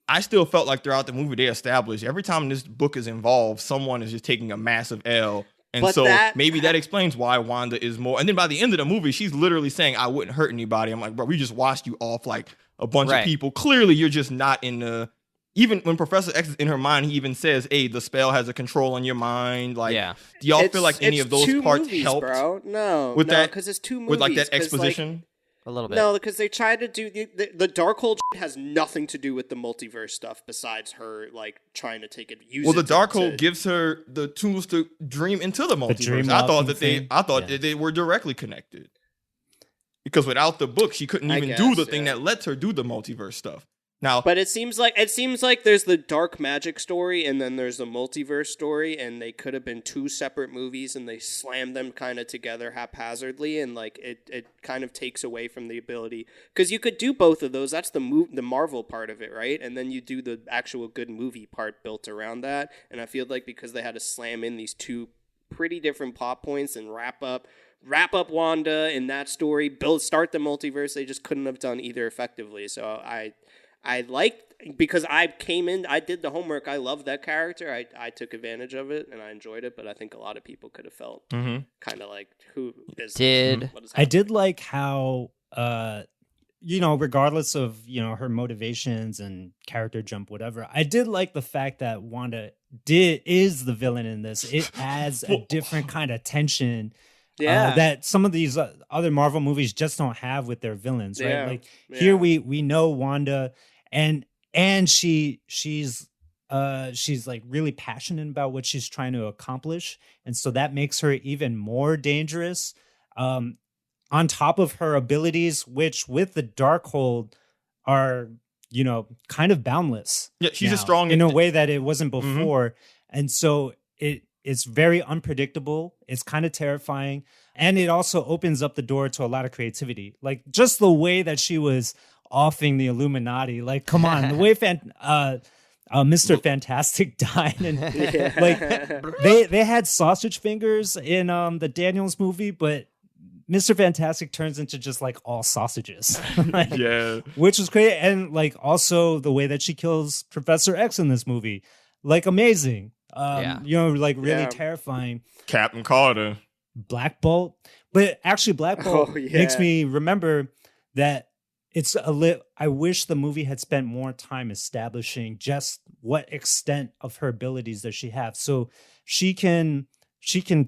I still felt like throughout the movie they established every time this book is involved, someone is just taking a massive L. And But so that- maybe that explains why Wanda is more. And then by the end of the movie, she's literally saying, I wouldn't hurt anybody. I'm like, bro, we just watched you off like a bunch Right. of people. Clearly, you're just not in the. Even when Professor X is in her mind, he even says, hey, the spell has a control on your mind. Like, Yeah. do y'all feel like any it's of those two parts movies, helped bro. No, with that- because it's two movies. with like that 'cause, exposition? A little bit. No, because they tried to do the Darkhold has nothing to do with the multiverse stuff besides her like trying to take it. Well, the Darkhold gives her the tools to dream into the multiverse. dream I thought walking that thing? that they were directly connected. Because without the book, she couldn't I even do the guess, thing yeah. that lets her do the multiverse stuff. Now, But it seems like there's the dark magic story and then there's the multiverse story, and they could have been two separate movies, and they slammed them kind of together haphazardly, and like it kind of takes away from the ability, because you could do both of those. That's the Marvel part of it, right? And then you do the actual good movie part built around that. And I feel like because they had to slam in these two pretty different plot points and wrap up Wanda in that story, start the multiverse, they just couldn't have done either effectively. So I liked, because I did the homework. I loved that character. I took advantage of it and I enjoyed it, but I think a lot of people could have felt kind of like, who is Did- what is I did like how, regardless of, her motivations and character jump, whatever, I did like the fact that Wanda is the villain in this. It adds a different kind of tension that some of these other Marvel movies just don't have with their villains, right? Yeah. Like Yeah. here we know Wanda and she's like really passionate about what she's trying to accomplish, and so that makes her even more dangerous. on top of her abilities, which with the Darkhold are, kind of boundless. Yeah, she's now, a strong in a way that it wasn't before. And so it's very unpredictable. It's kind of terrifying. And it also opens up the door to a lot of creativity. Like just the way that she was offing the Illuminati. Like, come on, the way Mr. Fantastic died, and like they had sausage fingers in the Daniels movie, but Mr. Fantastic turns into just like all sausages. Like, yeah, which is great. And like also the way that she kills Professor X in this movie, like amazing. Like really terrifying. Captain Carter, Black Bolt, but actually Black Bolt makes me remember that it's I wish the movie had spent more time establishing just what extent of her abilities does she have. So she can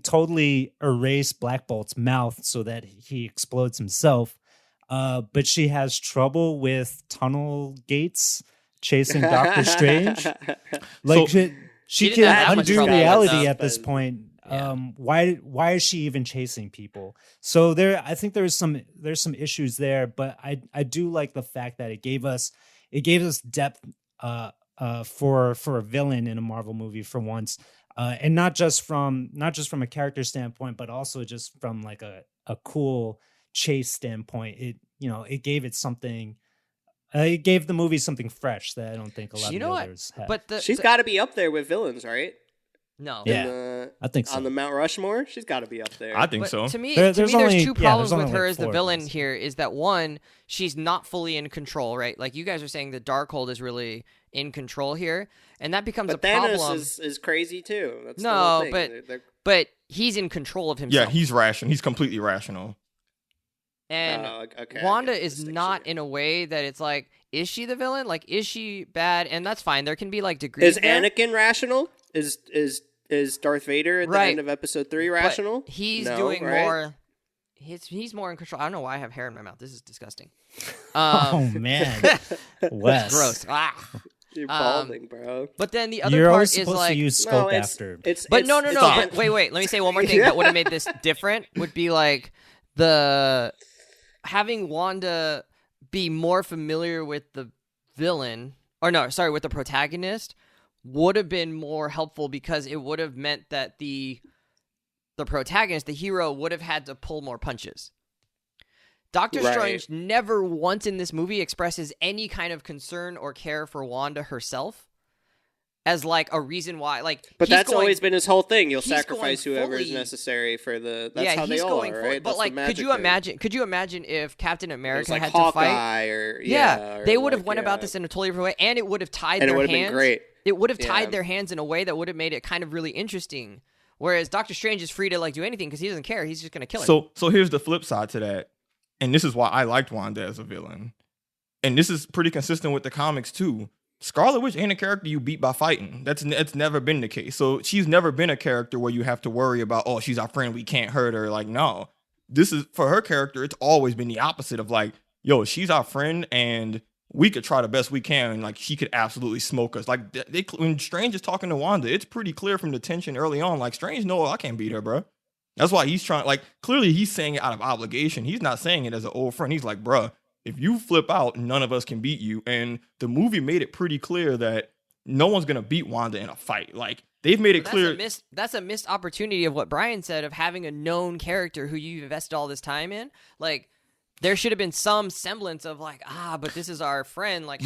totally erase Black Bolt's mouth so that he explodes himself. But she has trouble with tunnel gates chasing Doctor Strange. Like she can undo reality at this point. Why is she even chasing people? So I think there's some issues there, but I do like the fact that it gave us depth for a villain in a Marvel movie for once, and not just from a character standpoint, but also just from like a cool chase standpoint. It gave it something. It gave the movie something fresh that I don't think a lot of the others have. But she's got to be up there with villains, right? No. Yeah, I think so. On the Mount Rushmore, she's got to be up there. I think so. To me, there's there's two problems with her like as the villain here. Is that one, she's not fully in control, right? Like you guys are saying, the Darkhold is really in control here, and that becomes a problem. Thanos is crazy too. That's the no, whole thing. but he's in control of himself. Yeah, he's rational. He's completely rational. And Wanda is not in a way that it's like, is she the villain? Like, is she bad? And that's fine. There can be like degrees. Is Anakin rational? Is Darth Vader at the end of Episode 3 rational? But he's doing more. He's more in control. I don't know why I have hair in my mouth. This is disgusting. Oh man, Wes, gross. You're balding, bro. But then the other You're part always is supposed like, to use scope after. No. But wait. Let me say one more thing that would have made this different. Would be like having Wanda be more familiar with the villain, with the protagonist, would have been more helpful, because it would have meant that the protagonist, the hero, would have had to pull more punches. Doctor Strange never once in this movie expresses any kind of concern or care for Wanda herself as like a reason why. But that's always been his whole thing. You'll sacrifice whoever is necessary for the. That's how they all are, right? But like, could you imagine if Captain America had Hawkeye to fight? They would have went about this in a totally different way, and it would have tied their hands. And it would have been great. It would have tied their hands in a way that would have made it kind of really interesting. Whereas Doctor Strange is free to like do anything because he doesn't care. He's just going to kill him. So here's the flip side to that. And this is why I liked Wanda as a villain. And this is pretty consistent with the comics too. Scarlet Witch ain't a character you beat by fighting. That's never been the case. So she's never been a character where you have to worry about, oh, she's our friend, we can't hurt her. Like, no. This is, for her character, it's always been the opposite of like, yo, she's our friend and we could try the best we can, and like she could absolutely smoke us. Like when Strange is talking to Wanda, it's pretty clear from the tension early on. Like Strange, no, I can't beat her, bro. That's why he's trying. Like clearly, he's saying it out of obligation. He's not saying it as an old friend. He's like, bro, if you flip out, none of us can beat you. And the movie made it pretty clear that no one's gonna beat Wanda in a fight. Like they've made it clear. That's a missed opportunity of what Brian said of having a known character who you've invested all this time in. Like. There should have been some semblance of like, but this is our friend. Like,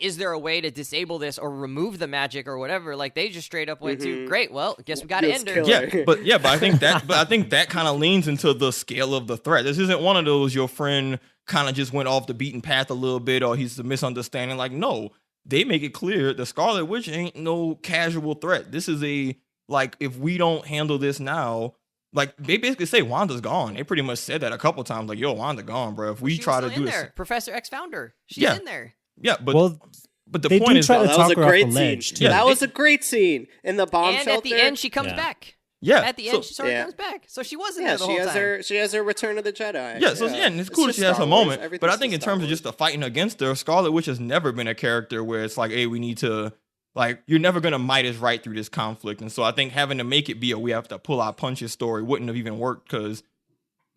is there a way to disable this or remove the magic or whatever? Like, they just straight up went to, great, well, guess we got to end her. But I think that kind of leans into the scale of the threat. This isn't one of those your friend kind of just went off the beaten path a little bit or he's a misunderstanding. Like, no, they make it clear the Scarlet Witch ain't no casual threat. This is if we don't handle this now. Like, they basically say Wanda's gone. They pretty much said that a couple times. Like, yo, Wanda gone, bro. If we try to do this. Professor X found her. She's in there. Yeah, but the point is, that was a great scene. Yeah, that was a great scene in the bomb shelter. And at the end, she comes back. Yeah. At the end, she sort of comes back. So she wasn't there the whole time. She has her Return of the Jedi. Yeah, and it's cool that she has her moment. But I think in terms of just the fighting against her, Scarlet Witch has never been a character where it's like, hey, we need to... Like, you're never going to might us right through this conflict. And so I think having to make it be we have to pull our punches story wouldn't have even worked because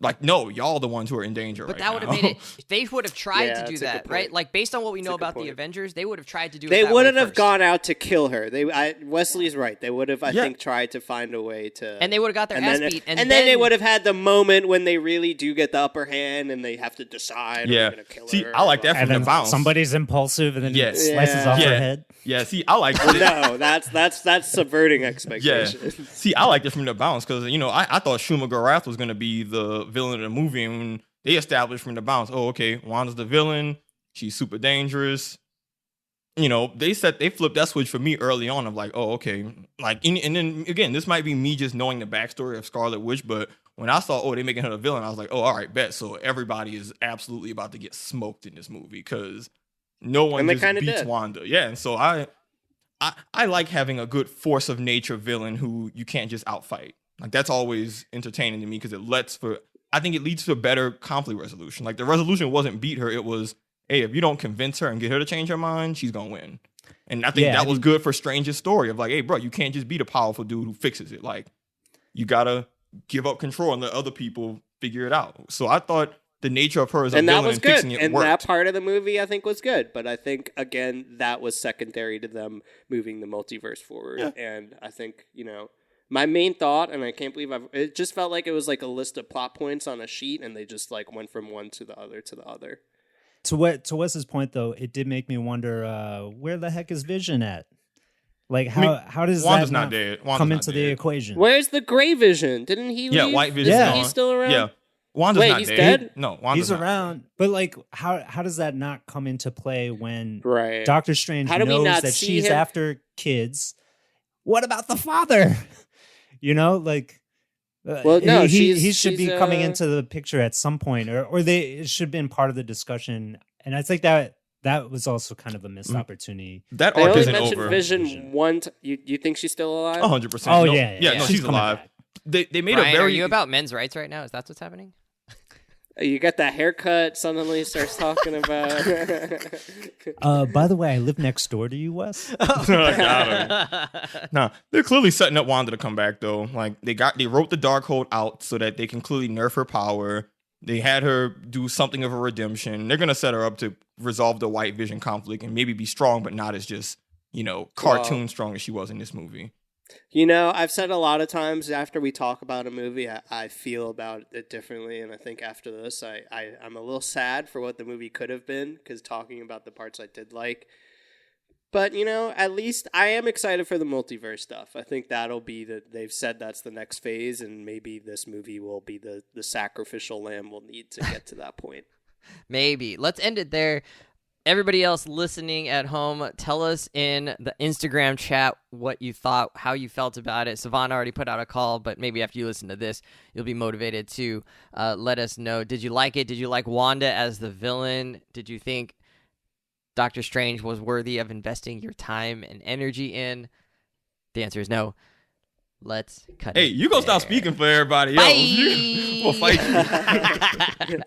Like, no, y'all the ones who are in danger But right that would have now. made it. They would have tried Yeah, to do that's a good that, point. right? Like based on what we know a good about the point. Avengers, they would have tried to do it. They that wouldn't way have first. gone out to kill her. Wesley's right. They would have, I Yeah. think, tried to find a way to. And they would have got their ass beat. And then they would have had the moment when they really do get the upper hand and they have to decide. Yeah. Are we gonna kill See, her I like that or from And the then bounce. somebody's impulsive and then Yeah. he slices Yeah. off Yeah. her head. Yeah, see, I like not. No, that's subverting Yeah. expectations. See, I like this from the bounce because, I thought Shuma Gorath was going to be the villain of the movie. And when they established from the bounce, oh, okay, Wanda's the villain. She's super dangerous. They flipped that switch for me early on of like, oh, okay. Like, and then again, this might be me just knowing the backstory of Scarlet Witch, but when I saw, oh, they're making her a villain, I was like, oh, all right, bet. So everybody is absolutely about to get smoked in this movie because no one And they just kinda beats did. Wanda. Yeah, and so I like having a good force of nature villain who you can't just outfight. Like, that's always entertaining to me because I think it leads to a better conflict resolution. Like, the resolution wasn't beat her, it was, hey, if you don't convince her and get her to change her mind, she's gonna win. And I think that was good for Strange's story of like, hey, bro, you can't just be the powerful dude who fixes it. Like, you gotta give up control and let other people figure it out. So I thought the nature of her as a And that villain was and good. fixing it And worked. that part of the movie, I think, was good. But I think, again, that was secondary to them moving the multiverse forward. Yeah. And I think, my main thought, and I can't believe it just felt like it was like a list of plot points on a sheet, and they just like went from one to the other to the other. To Wes's point, though, it did make me wonder where the heck is Vision at? Like, how does Wanda's that not dead. Wanda's come not into the dead. equation? Where's the Gray Vision? Didn't he leave? Yeah, White Vision's Yeah. gone. He's still around? Yeah. Wanda's Wait, not he's dead. dead? No, Wanda's He's not around, but like, how does that not come into play when Right. Doctor Strange How do we knows not that see she's him? after kids? What about the father? Like, Well, no, he should be she's, coming into the picture at some point, or it should have been part of the discussion. And I think that was also kind of a missed opportunity. That They arc only isn't mentioned over. Vision one. You think she's still alive? 100%. Oh No, yeah, no, she's coming alive. back. They made Brian, a very. are you about men's rights right now? Is that what's happening? You got that haircut. Suddenly starts talking about. By the way, I live next door to you, Wes. Got him. Nah, they're clearly setting up Wanda to come back though. Like they wrote the Darkhold out so that they can clearly nerf her power. They had her do something of a redemption. They're gonna set her up to resolve the White Vision conflict and maybe be strong, but not as just cartoon strong as she was in this movie. I've said a lot of times after we talk about a movie, I feel about it differently, and I think after this, I'm a little sad for what the movie could have been, because talking about the parts I did like. But, at least I am excited for the multiverse stuff. I think that'll be they've said that's the next phase, and maybe this movie will be the sacrificial lamb we'll need to get to that point. Maybe. Let's end it there. Everybody else listening at home, tell us in the Instagram chat what you thought, how you felt about it. Savon already put out a call, but maybe after you listen to this, you'll be motivated to let us know. Did you like it? Did you like Wanda as the villain? Did you think Doctor Strange was worthy of investing your time and energy in? The answer is no. Let's cut it. Hey, you gonna stop there. speaking for everybody Bye. else. We'll fight you.